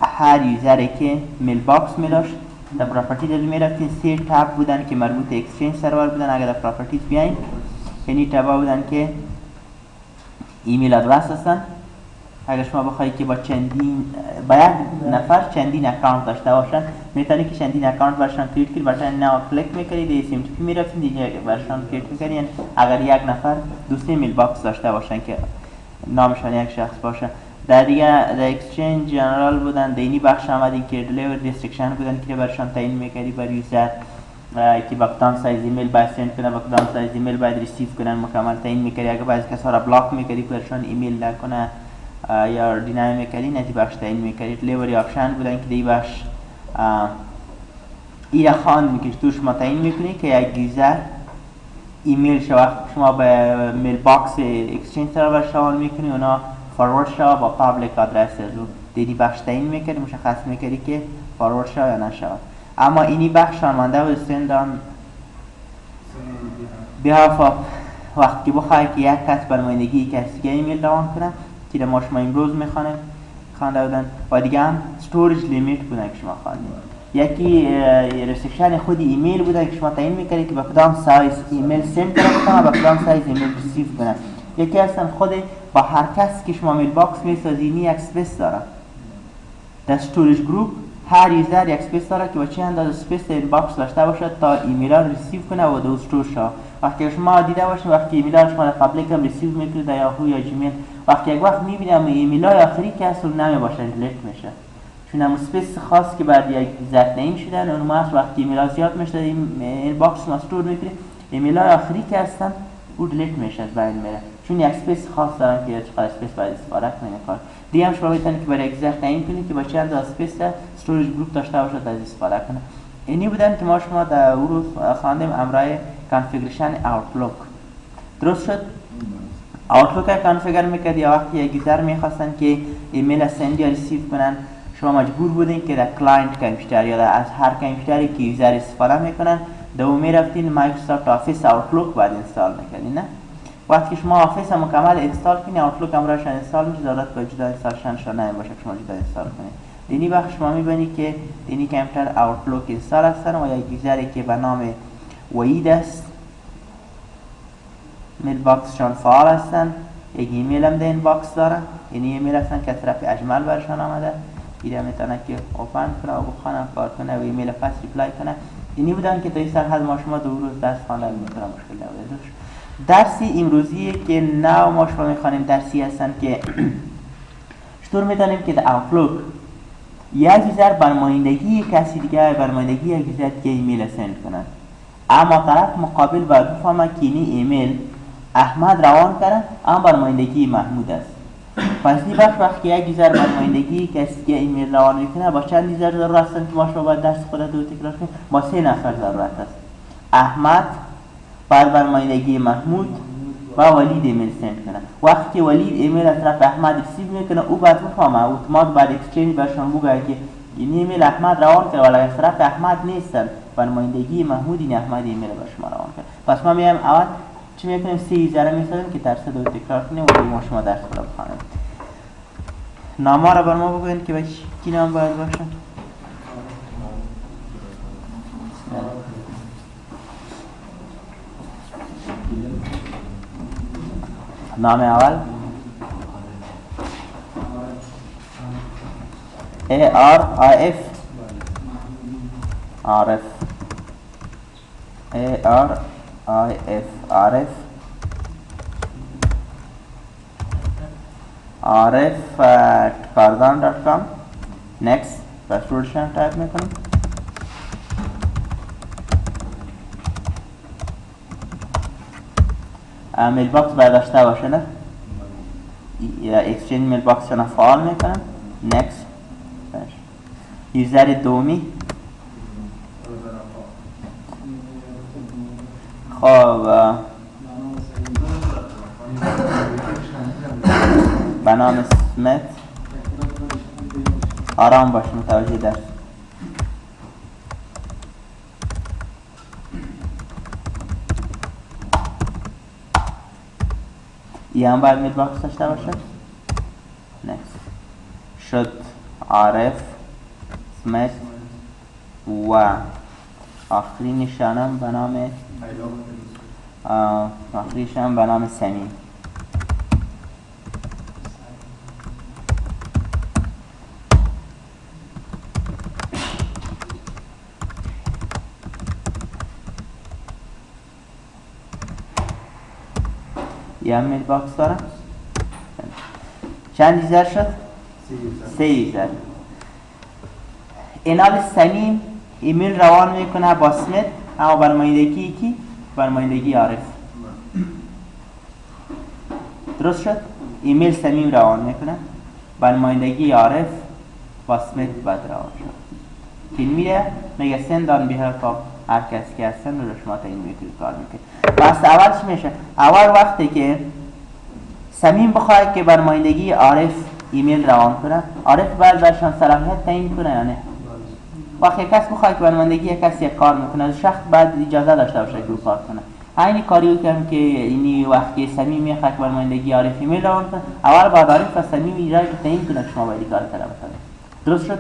S1: هر یوزری که میل باکس می داشت در پراپرتیز می رفتین 3 تب بودن که مربوط اکسچنج سرور بودن. اگر در پراپرتیز بیاین یعنی تبا بودن که ایمیل ادرس هستن. اگر شما بخواید که با یک نفر چندین اکانت داشته باشن میتونید که چندین اکانت برشان کریت کنید، برشان ناو کلیک میکنید SMTP میرفتین دیگه برشان کریت میکنید. اگر یک نفر دوست ایمیل باکس داشته باشن که نامشان یک شخص باشه. در دیگه در اکسچنج جنرال بودن دینی بخش آمدین که دلیور ریستریکشن بودن که برشان تعیین میکردی بر یوزر که با کدام سایز ایمیل باید سند کنه، با کدام سایز ایمیل باید ریسیو کنن مکمل تعیین میکردی. اگر بعضی کسا را بلاک میکردی برشان ایمیل نکنه یا دینای میکردی نتی بخش تعیین میکردی. دلیوری آپشن بودن که دی بخش ایره خواند میکشید توش شما تعیین میکنی که یک یوزر ایمیل شما به میل باکس اکسچنج سرور شامل میکنی اونا فارورد شود با پابلیک آدرس رو دیدی بخش تعیین میکردی مشخص میکردی که فارورد شود یا نشود. اما اینی بخش مانده بود سندان بیهاف وقتی که بخواهی که یک کس برمایندگی کسی که ایمیل روان کنه که ما شما امروز میخوانیم خوانده بودن و دیگه هم ستورج لیمیت بودن که شما خواندیم. یکی ریستریکشن خود ایمیل بودن که شما تعیین میکردی که با کدام سایز ایمیل سند کنه و با کدام سایز ایمیل ریسیو کنه. یکی هستن خود با هر کس که شما میل باکس میسازینی یک سپیس داره. در استوریج گروپ هر یوزر یک سپیس داره که با چه اندازه سپیس این باکس داشته باشد تا ایمیل ها ریسیو کنه و دو استور شود. وقتی شما دیده باشین وقتی ایمیل ها شما پابلیک هم ریسیو میکنید در یاهو یا جیمیل وقتی یک وقت میبینم ایمیل های آخری که اصلا نمی باشن دیلیت میشه چون هم سپیس خاص که بعد یک یوزر نیم شدن اون وقت وقتی ایمیل ها زیاد میشه این باکس ما استور میکنه ایمیل های آخری که هستن او دیلیت میشه از بین میره چون یک سپیس خاص دارن که چقدر سپیس باید استفاده کنین کار. دیگه هم شما میتونید که برای یوزر تعیین کنید که با چند تا سپیس استوریج گروپ داشته باشه تا استفاده کنه. اینی بودن که ما شما در روز خواندیم امرای کانفیگریشن آوتلوک. درست شد؟ آوتلوک کانفیگر میکرد یا وقتی یک یوزر میخواستن که ایمیل سند یا ریسیو کنن شما مجبور بودین که در کلاینت کامپیوتر یا از هر کامپیوتری که یوزر استفاده میکنن دو میرفتین مایکروسافت آفیس آوتلوک بعد اینستال میکردین. نه وقتی که شما آفیس هم مکمل اینستال کنید آوتلوک هم راش اینستال میشه ضرورت به جدا اینستالشن شده نمیشه که شما جدا اینستال کنید. دینی بخش شما میبینید که دینی کامپیوتر آوتلوک اینستال هستن و یک یوزری که به نام وحید است میل باکس شان فعال هستن یک ایمیل هم در این باکس داره یعنی ایمیل هستن که طرف اجمل برشان آمده ایده میتونه که اوپن کنه و بخونه کار کنه و ایمیل پس ریپلای کنه. اینی بودن که تا این سر حد ما شما دو روز درس خواندن میتونه مشکل نبوده. درسی امروزی که نه ما شما میخوانیم درسی هستن که چطور میتونیم که در آوتلوک یک یوزر برمایندگی کسی دیگه برمایندگی یک یوزر دیگه ایمیل سند کنن اما طرف مقابل باید بفهمه که این ایمیل احمد روان کرده اما برمایندگی محمود است. پس این بخش وقتی یک یوزر برمایندگی کسی که ایمیل روان میکنه با چند یوزر ضرورت هستن که ما شما باید درس خود دو تکرار کنیم با 3 نفر ضرورت است. احمد بعد برمایندگی محمود و ولید ایمیل سند کنه. وقتی ولید ایمیل از طرف احمد ریسیو میکنه او باید بفهمه اتومات بعد اکسچنج برشان بگه که این ایمیل احمد روان کرده ولی از طرف احمد نیستن برمایندگی محمود این احمد ایمیل بر شما روان کرده. پس ما میایم اول چی میکنیم 3 یوزر میسازیم که درس دو تکرار کنیم و ما شما درس خود بخوانیم. نامه را بر ما بگوین که کی نام باید باشه. نام اول ARIF عارف ARIF عارف@kardon.com. next پسوردشان تایپ میکنیم. میل باکس باید داشته باشه نه یا اکسچنج میل باکس شنا فعال میکنم. next یوزر دومی خب به نام سمیت آرام باش متوجه درس یه هم باید میل باکس داشته باشه. next شد عارف سمیت و آخرین نشانم به نام آخریشم به نام سمیم. یه میل باکس دارم. چند یوزر شد؟ 3 یوزر. اینال سمیم ایمیل روان میکنه با سمیت، اما برمایندگی کی؟ برمایندگی عارف. درست شد؟ ایمیل سمیم روان میکنه برمایندگی عارف با سمیت بعد روان شد که میره میگه send on behalf of هر کسی که هستن رو شما تا این میتونی کار میکنه. پس اولش میشه اول وقتی که سمیم بخواهد که برمایندگی عارف ایمیل روان کنه، عارف باید برشان صلاحیت تعیین کنه یا نه؟ وقتی کس بخواد که برمایندگی کسی کار میکنه، از شخص بعد اجازه داشته باشه که او کار کنه. همین کاریو کردم که اینی وقتی سمیم میخواد که برمایندگی عارف ایمیل روان کنه، اول باید عارف و سمیم اجازه تعیین کنه که شما باید کار کنه. درست شد؟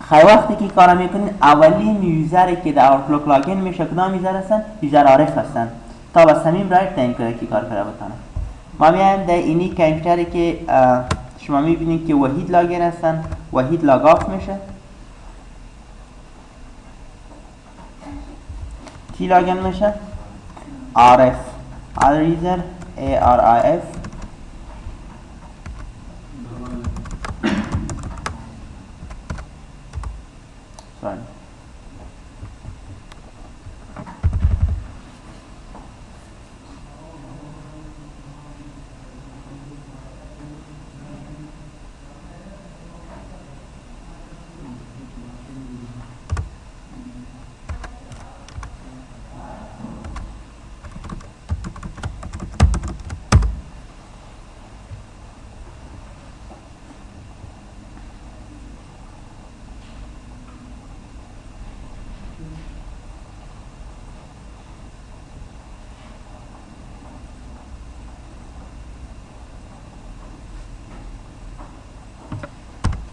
S1: خیلی وقتی که کار میکنین اولین یوزری که در آوتلوک لاگین میشه کدام یوزر هستن؟ یوزر عارف هستن تا با سمیم رایت تعیین کنه که کار کنه بتونه. ما میایم در اینی کامپیوتری که شما میبینید که وحید لاگین هستن، وحید لاگ آف میشه. کی لاگین میشه؟ عارف. یوزر ARIF sorry.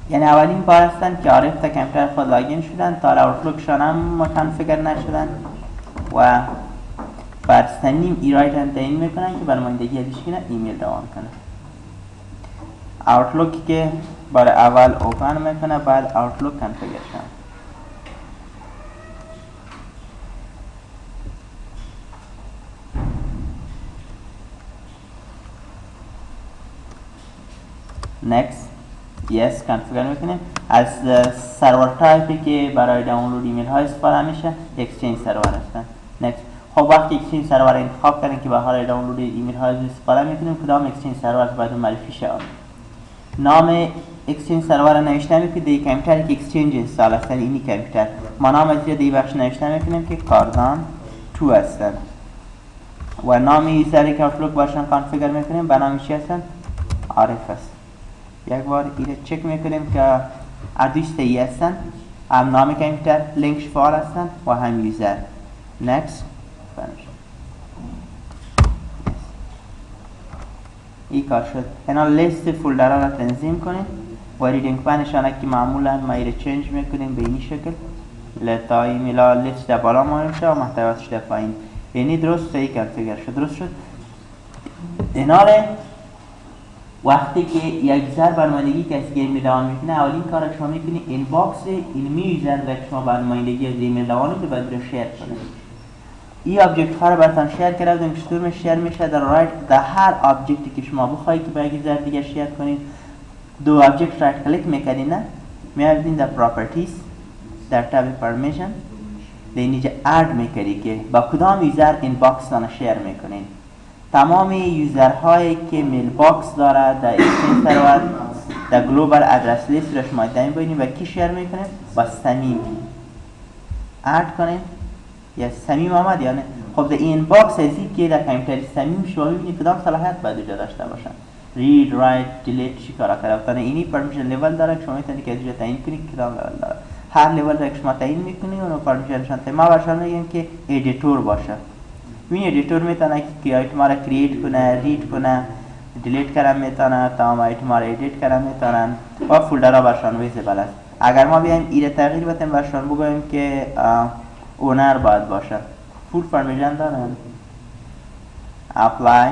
S1: یعنی اولین بار هستن که عارف تا کامپیوتر خود لاگین شدن، تا آوتلوکشان هم کانفیگر نشدن و بر سمیم ایرایت هم تعیین میکنن که برمایندگی ازش کنه ایمیل روان کنه. آوتلوکی که برای اول اوپن میکنه، بعد آوتلوک کانفیگر شد. next yes کانفیگر میکنیم. از سرور تایپی که برای دانلود ایمیل ها استفاده میشه اکسچنج سرور هستن. next خب وقتی اکسچنج سرور انتخاب کردیم که برای دانلود ایمیل ها استفاده میکنیم، کدام اکسچنج سرور باید معرفی شه. نام اکسچنج سرور نوشته میکنیم دی کامپیوتر که اکسچنج اینستال هستن. اینی کامپیوتر ما نام از دی بخش نوشته میکنیم که کاردان 2 هستن و نام یوزری که آوتلوک باشن کانفیگر میکنیم به نام چی هستن؟ عارف هست. یک بار اینو چک میکنیم که اردوش صحیح هستن، هم نام کامپیوتر لینکش فعال هستن و هم یوزر. next این کار شد. اینا لیست فولدرها را تنظیم کنیم و ریدینگ پنشانه که معمولا ما ایره چنج میکنیم به این شکل تا ایمیلا لیست در بالا معلوم شد و محتویاتش در پایین. یعنی درست صحیح کانفیگر شد. درست شد. اینا وقتی که یک یوزر برمایندگی کسی که ایمیل روان میکنه، اولین کار شما میکنی این باکس علمی یوزر را که شما برمایندگی از ایمیل روان میکنه باید رو شیر کنید. این آبجکت ها رو براتون شیر کردم که چطور شیر میشه. در هر آبجکتی که شما بخواید که با یک یوزر دیگه شیر کنید، دو آبجکت رایت کلیک میکنین، نه میادین در پراپرتیز در تاب پرمیشن در اینجا اد میکنی که با کدام یوزر این باکس را شیر میکنین. تمام یوزرهایی که میل باکس داره در اکسچنج سرور در گلوبال ادرس لیست رو شما دارین ببینید و کی شیر میکنه؟ با سمیم اد کنین. یا سمیم آمد یا نه؟ خب در این باکس ازی که در کامپیوتر سمیم شما میبینید کدام صلاحیت باید اونجا داشته باشن. رید، رایت، دیلیت چی کارا کرده. اینی پرمیشن لیول داره که شما میتونید که ازش تعیین کنید کدام لیول داره. هر لیول را که شما تعیین میکنید اون پرمیشنشان ما برشان میگیم که ادیتور باشه. این ادیتور میتونه که ایتم را کرییت کنه، رید کنه، دیلیت کنه میتونه، تمام ایتم را ادیت کنه میتونن و فولدرها برشان ویزیبل است. اگر ما بیایم ایره تغییر بدیم برشان بگوییم که اونر باید باشه فول پرمیشن دارن اپلای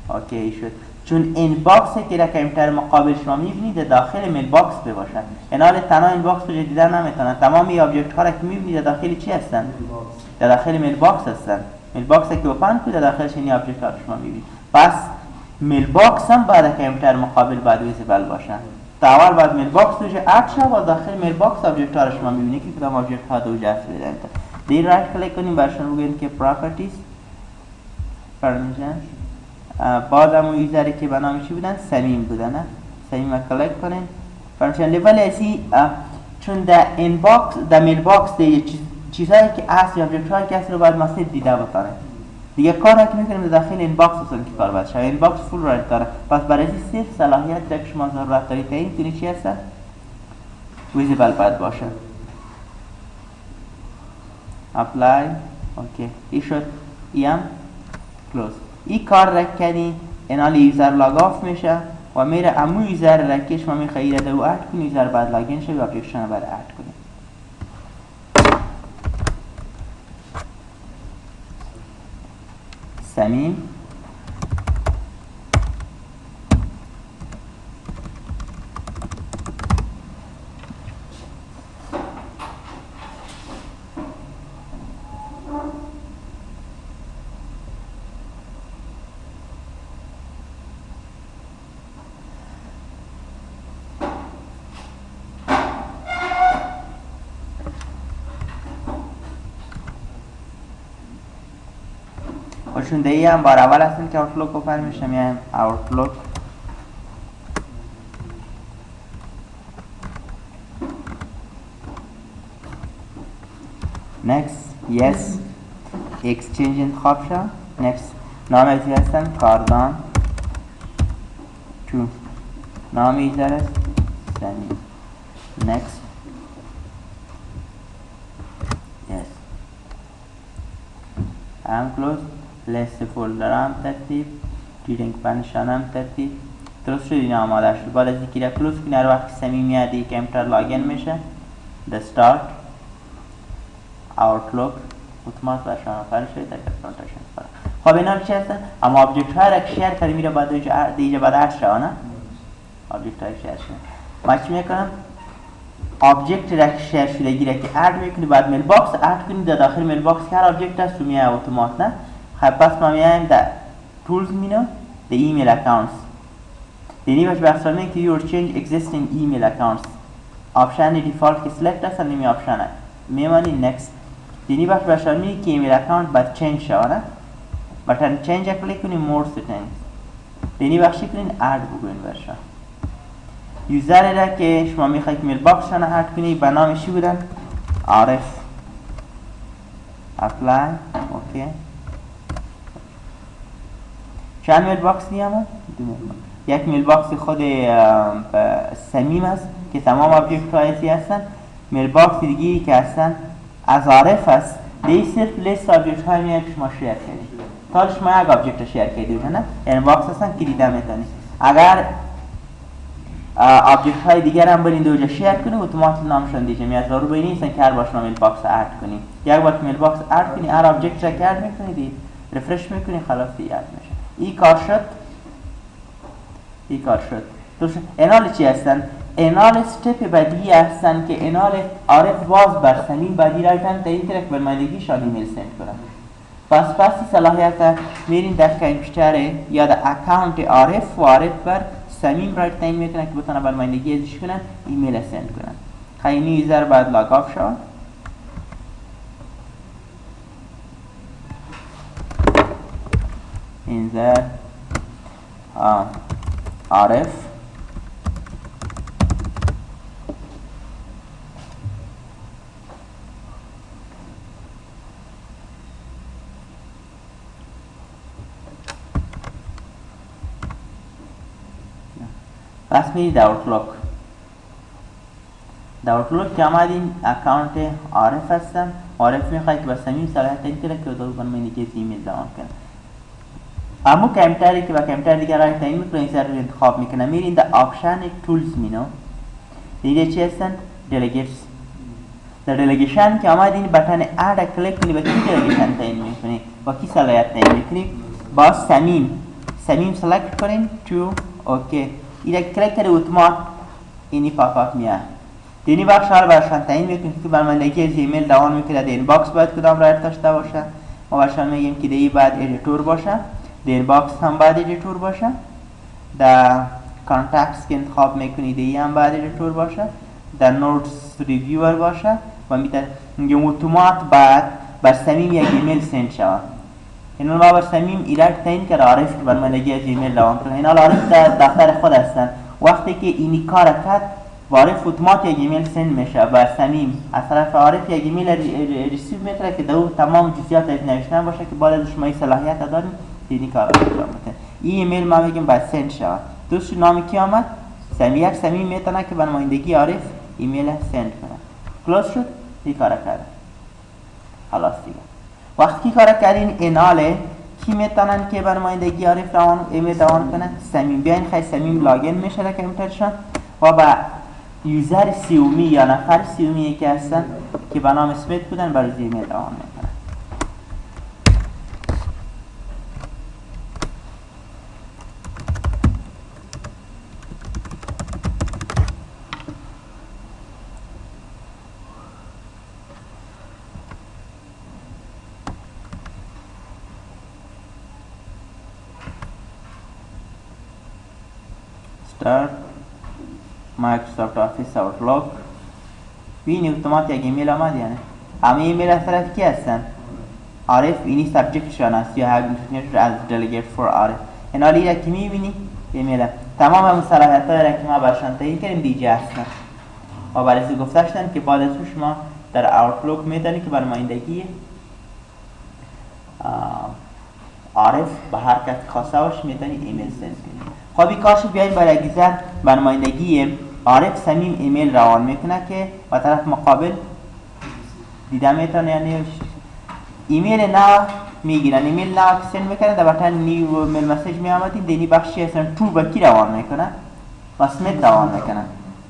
S1: اوکی شد چون این باکس که را که امتر مقابل شما میبینید داخل میل باکس بباشن این حال تنها این باکس رو دیدن نمیتونن تمام این آبجکت ها را که میبینید داخل چی هستن؟ در داخل میل باکس هستن میل باکس که اوپن کنید داخلش این آبجکت ها رو شما میبینید پس میل باکس هم باید که امتر مقابل باید ویزیبل باشن تا اول باید میل باکس دوجه اد شد و داخل میل باکس آبجکت ها رو شما میبینید که کدام آبجکت ها دوجه هست بدن دیر رایت کلیک کنیم برشون بگوییم که پراپرتیز پرمیشن بعد همون یوزری که به نام چی بودن؟ سمیم بودن نه؟ سمیم رو کلیک کنین پرمیشن لیبل ازی چون در این باکس در میل باکس در چیزهایی که هست یا آبجکت هایی که هست رو باید ماسه دیده بکنه دیگه کار که میکنیم داخل این باکس هستن که کار باید شد این باکس فول رایت داره پس برای صرف صلاحیت که شما ضرورت دارید که این تونی چی هستن؟ ویزیبل باید باشه اپلای اوکی ای شد ایم کلوز این کار را کنی این حال یوزر لاگ آف میشه و میره امو یوزر را که شما میخوایی را دو اد کنی یوزر باید لاگین شه و اپلیکیشن باید اد کنی سمیم چون دیگه هم بار اول هستیم که آوتلوک اوپن میشه میایم آوتلوک next yes exchange انتخاب شد next نام ازی هستن کاردان تو نام ایزر است سمیم next yes هم کلوز لیست فولدر هم ترتیب دیرینگ پنشان هم ترتیب درست شد این آماده شد بعد از اینکه را کلوز کنی هر وقت سمیم میاد یک کمپیوتر لاگین میشه the start outlook اتومات برشان آفر شد در پرزنتیشن فرق خب اینا چی هستن؟ اما آبجکت های را که شیر کردی میره بعد دیگه بعد اد شد نه؟ آبجکت های شیر شد ما چی میکنم؟ آبجکت را که شیر شده گیره که اد میکنی بعد میل باکس اد کنی در داخل میل باکس که هر آبجکت هست و میاد اتومات نه؟ خب پس ما میایم در tools مینو the email accounts دینی باش بخصال مین که your change existing email accounts آپشن دیفالت که select هست نمی آپشن میمانی next دینی باش بخصال مین که ایمیل اکاونت باید change شوانه بطن change کلیک کنیم more settings دینی بخشی کنین add بگوین برشان یوزر را که شما میخواید میل باکس شانه add کنی به نام چی بودن؟ عارف apply اوکی چند میل باکس نیامد؟ یک میل باکس خود سمیم است که تمام آبجکت هایسی هستن میل باکس دیگه که هستن از عارف است دیگه صرف لیست آبجکت های میاد که شما شیر کردید تا شما یک آبجکت شیر کردید نه؟ این باکس هستن که دیده میتونید اگر آبجکت های دیگر هم برین دوجه شیر کنید اتومات نامشون دیگه میاد ضروری نیست که هر بار شما میل باکس اد کنید یک بار میل باکس اد کنید هر آبجکت را که اد میکنید رفرش میکنید خلاص دیگه اد میشه این کار شد این کار شد اینال چی هستن؟ اینال استپ بعدی هستن که اینال عارف باز بر سمیم بعدی رایتن تا این طرف برمایدگیشان ایمیل سند کنن پس صلاحیت میرین در کمپیوتر یا در اکاونت عارف و عارف بر سمیم رایت تعیین میکنن که بتونن برمایدگی ازش کنن ایمیل سند کنن خیلی یوزر باید لاگ آف شد اینجا عارف پس میرید اوتلوک در اوتلوک که آمدین اکاونت عارف هستم عارف میخواد که با سمیم صلاحیت این که دو برمایدگی ایمیل زمان کنه اما کمپیوتری که با کمپیوتر دیگر راه تعیین میکنه این سر رو انتخاب میکنه میرین در آپشن تولز مینو دیگه چی هستن delegates. در delegation که آمد این بटن add کلیک کنی به کی delegation تعیین میکنی با کی صلاحیت تعیین میکنی با سمیم select کنین تو اوکی این کلیک کرده اتومات اینی پاپ اپ میاد دینی بخش ها رو برشان تعیین میکنید که برمندگی از ایمیل دوام میکنه در اینباکس باید کدام را داشته باشه ما برشان میگیم که دی باید ادیتور باشه در اینباکس هم باید ادیتور باشه در کانتکتس که انتخاب میکنید دی هم باید ادیتور باشه در نوتس ریویور باشه و میگیم اتومات باید بر سمیم یک ایمیل سند شود اینو ما بر سمیم ایراد تعیین کرده عارف که برمندگی از ایمیل دوام کنه اینا عارف در دفتر خود هستن وقتی که اینی کار کرد عارف اتومات یک ایمیل سند میشه بر سمیم از طرف عارف یک ایمیل ریسیو میکنه که دو تمام جزئیات نوشتن باشه که بعد از شما این صلاحیت دارین اینی کار انجام بده این ایمیل ما میگیم باید سند شود دوست نام کی آمد سمیم میتونه که برنمایندگی عارف ایمیل سند کنه کلوز شد این کار کرده خلاص دیگه وقتی کار کردین ایناله کی میتونن که برنمایندگی عارف ایمیل دوام کنه سمیم بیاین خیلی سمیم لاگین میشه در کامپیوترشان و با یوزر سیومی یا نفر سیومی که هستن که به نام اسمیت بودن برای ایمیل دوام میکنن start Microsoft Office Outlook بینی اتومات یک ایمیل آمد یعنی همه ایمیل از طرف کی هستن عارف اینی سابجکت شان است یا have been as delegate for عارف این حالی را که میبینی ایمیل تمام همون صلاحیت های را که ما برشان تعیین کردیم دیجه هستن و برای گفته شدن که بعد از شما در اوتلوک میتونی که برنمایندگی عارف به هر کس خواسته باشه میتونی ایمیل سند کنی خب این کارش بیاییم برای اگزر برنمایندگی عارف سمیم ایمیل روان میکنه که با طرف مقابل دیده میتونه یعنی ایمیل نه میگیرن ایمیل نه سند میکنن در بطن نیو میل مسیج میامدین دینی بخشی هستن تو با کی روان میکنن با سمیت روان میکنن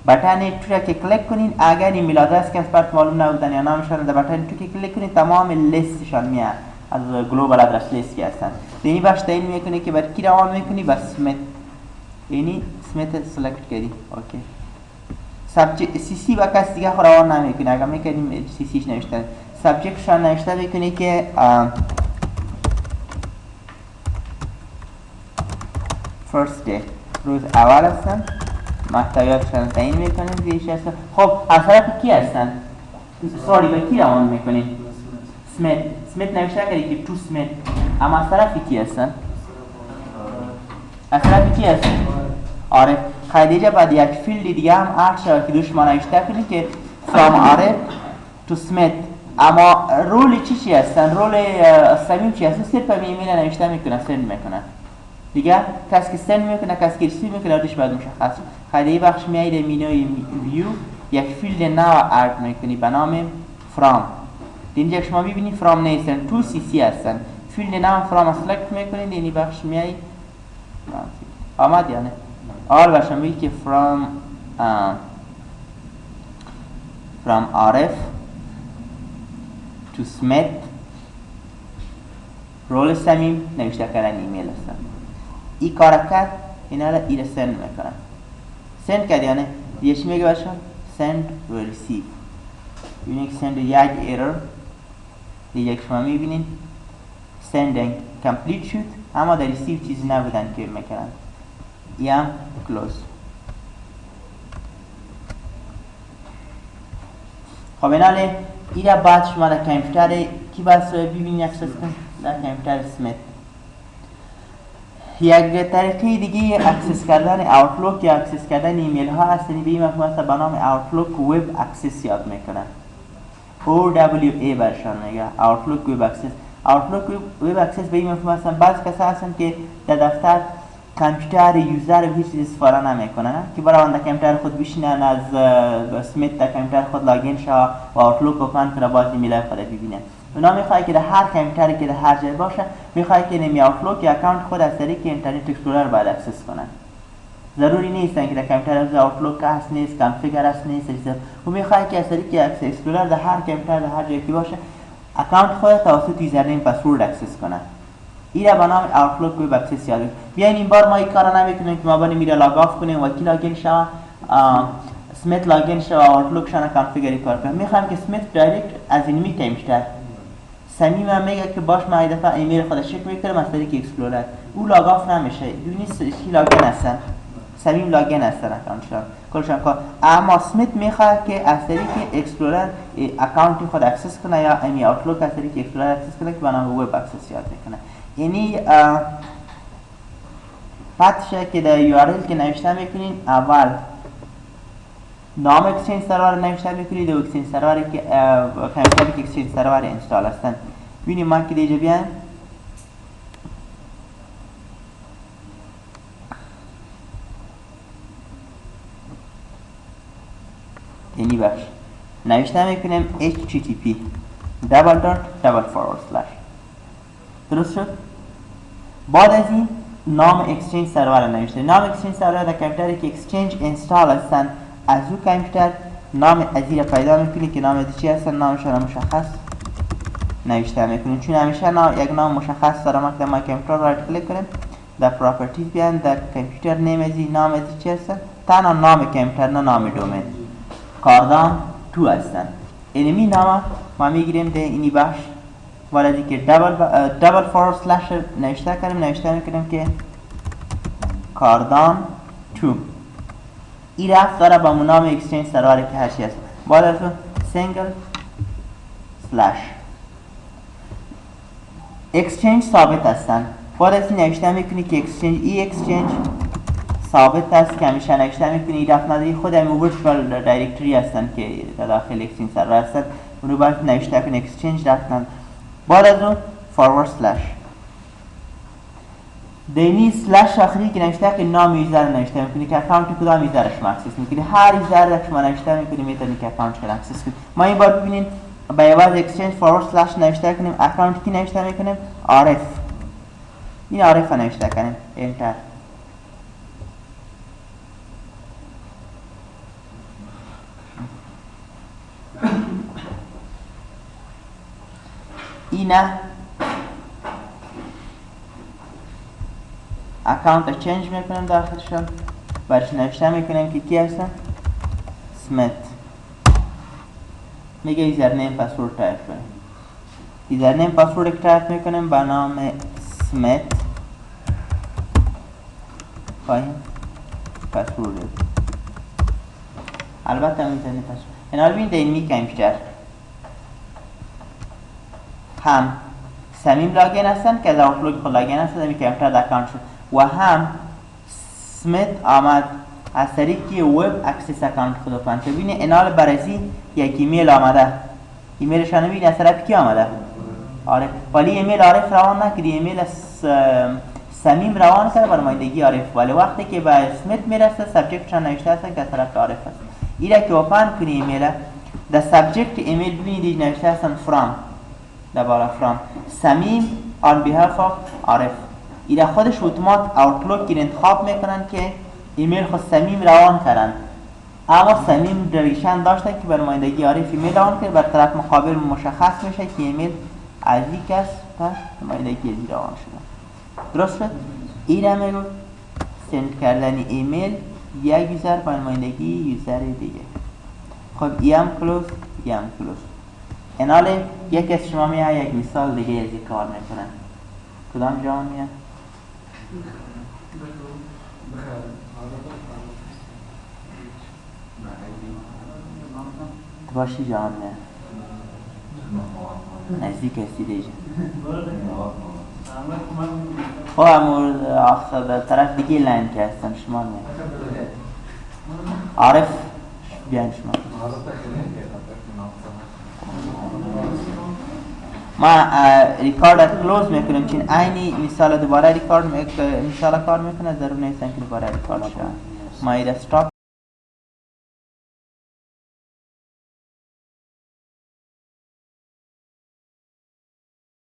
S1: بطن تو را که کلیک کنین اگر ایمیل آدرس که از پرت معلوم نبودن یا نامشان در بطن تو که کلیک کنین تمام لیستشان میاد از گلوبال ادرس لیست که هستن دینی بخش تعیین میکنه که بر کی روان میکنی با سمیت یعنی سمیت سلکت کردی اوکی سابجکت سی با کس دیگه روان نمیکنه اگر میکنیم سی نوشته سابجکت شان نوشته بکنی که first day روز اول هستن محتویاتشان تعیین میکنیم زیرش هستن خب از طرف کی هستن سوری به کی روان میکنیم سمیت نوشته کردی که تو سمیت اما از طرف کی هستن از طرف کی هستن آره خیلیجا باید یک فیلد دیگه هم ارد شود که دوش ما نوشته کنید که from آره تو سمیت اما رول چی هستن رول سمیم چی هستن صرف به ایمیل نوشته میکنه سند میکنه دیگه کسی که سند میکنه کسی که ریسیو میکنه دوش باید مشخص خیلی بخش میایید مینوی ویو یک فیلد نو ارد میکنی به نام from اینجا شما میبینید from نیستن تو سی هستن فیلد نو from سلکت میکنید اینی بخش میایی آمد یا نه آل باشم میگی که from عارف to سمیت رول سمیم نوشته کردن ایمیل هستن ای کار کرد اینا را ایره سند میکنن سند کرد یعنی دیگه میگه باشم send و receive ببینید که send یک ایرر دیگه شما میبینید sending complete شد اما در receive چیزی نبودن که میکنن یا کلوز خب ایناله ایره بعد شما در کامپیوتر کی باید ببینید اکسس کن در کامپیوتر سمیت یک طریقه دیگه اکسس کردن اوتلوک یا اکسس کردن ایمیل ها هستنی به این مفهوم به نام اوتلوک وب اکسس یاد میکنن OWA برشان میگه اوتلوک وب اکسس اوتلوک وب اکسس به این مفهوم هستن بعض کسا هستن که در دفتر کامپیوتر یوزر هیچ چیز استفاده نمیکنن که برای آن در کامپیوتر خود بشینن از سمیت در کامپیوتر خود لاگین شه و اوتلوک اوپن کنه باز ایمیل خود ببینه اونا میخواد که در هر کامپیوتری که در هر جای باشه میخواد که نمی اوتلوک یا اکانت خود از طریق اینترنت اکسپلورر باید اکسس کنن ضروری نیست که در کامپیوتر آوتلوک هست نیست، کانفیگر هست نیست، و میخوای که از طریق اکسپلورر در هر کامپیوتر در هر جایی که باشه اکانت خود توسط یوزرنیم پسورد اکسس کنه. اینا به نام آوتلوک وب اکسس یاد. بیاین این بار ما این کارو نمیکنیم که ما بریم میره لاگ آف کنیم و کی لاگین شه، سمیت لاگین شه و آوتلوک شونه کانفیگر کار کنه. میخوام که سمیت دایرکت از این میکنیمشتر. صمیم هم میگه که باش من دفعه ایمیل خودش چک میکنم از طریق اکسپلورر. او لاگ آف نمیشه. دونی کی لاگین هستن. صمیم لاگین هستن اکانتشون. کلشون کار. اما سمیت میخواد که از طریق اکسپلورر اکانتی خود اکسس کنه یا امی آوتلوک از طریق اکسپلورر اکسس کنه که به نام وب اکسس یاد میکنه. یعنی پاتشه که در URL که نوشته میکنین اول نام اکسچنج سرور نوشته میکنید و اکسچنج سروری که کامپیوتری که اکسچنج سرور اینستال هستن. ببینیم من که دیگه بیان یعنی بخش نوشته میکنیم http :// درست شد؟ بعد از این نام اکسچنج سرور نوشته. نام اکسچنج سرور در کامپیوتری که اکسچنج اینستال هستن از او کامپیوتر نام ازیر پیدا میکنید که نام از چی هستن، نامشون مشخص نوشته میکنید. چون همیشه یک نام مشخص داره. ما که ما کامپیوتر رو رایت کلیک کنیم در پراپرتیز بیان در کامپیوتر نیم از نام از چی هستن، تنها نام کامپیوتر نه نام دومین. کاردان 2 هستن. اینمی نام ما میگیریم در اینی بخش ولی که دبل فورسلش نوشته میکنیم که کاردان 2. این رفت داره با نام اکسچنج سروری که هرچی هست. بعد از اون سینگل سلش اکسچنج ثابت هستن. بعد از این نوشته میکنی که اکسچنج ثابت است که همیشه نوشته میکنی. این رفت نداری خود همون ورچوال دایرکتری هستن که در داخل اکسچنج سرور هستن. اونو باید نوشته کنی اکسچنج رفت نداری. بعد از اون فورورد سلش دینی سلش آخری که نوشته که نام یوزر نوشته میکنی که اکانت کدام یوزر شما اکسس میکنی. هر یوزر که شما نوشته میکنی میتونی که اکانت شما اکسس کنی. ما این بار ببینین با عوض اکسچنج فورورد سلش نوشته کنیم اکانت کی نوشته میکنیم عارف. این عارف نوشته کنیم انتر. اینه اکانت چنج میکنیم داخلشون برش نوشته میکنیم که کی هستن سمیت. میگه یوزرنیم پسورد تایپ کنیم. یوزرنیم پسورد که تایپ میکنیم با نام سمیت خواهیم پسورد. البته میتونیم پسورد این حال بین دینمی کامپیوتر هم صمیم لاگین هستن که از آوتلوک خود لاگین هستن می کامپیوتر در اکانت شد و هم سمیت آمد از طریقی وب اکسس اکانت خود کنند. ببینید اینال برازی یک ایمیل آمده. ایمیلش رو ببینید از طرف کی آمده؟ عارف. ولی ایمیل عارف روان نکرد. ایمیل صمیم روان کرده بر مایندگی عارف. ولی وقتی که به سمیت میرسه سابجکتش نوشته هستن که از طرف عارف است. اینا که اوپن کنی ایمیل در سابجکت ایمیل ببینید نوشته هستن فرام در بالا فرام صمیم on behalf of عارف. اینا خودش اتومات آوتلوک این انتخاب میکنن که ایمیل خود صمیم روان کردن. اما صمیم دریشن داشتن که بر مایندگی عارف ایمیل روان کرد. بر طرف مقابل مشخص میشه که ایمیل از یک کس تا مایندگی ازی روان شده. درست شد؟ اینا میگو سند کردن ایمیل یک یوزر بر مایندگی یوزر دیگه. خب ایم کلوز ایناله یک از شما میاد یک مثال دیگه از این کار میکنن. کدام جان میاد؟ تو باشی جان میاد نزدیک هستی دیگه. خب امور در طرف دیگه لین که هستن شما میاد عارف بیان شما. ما ریکارد کلوز میکنیم چون اینی مثال دوباره ریکارد مثال کار میکنه ضرور نیست که دوباره ریکارد شه. ما ایده استاپ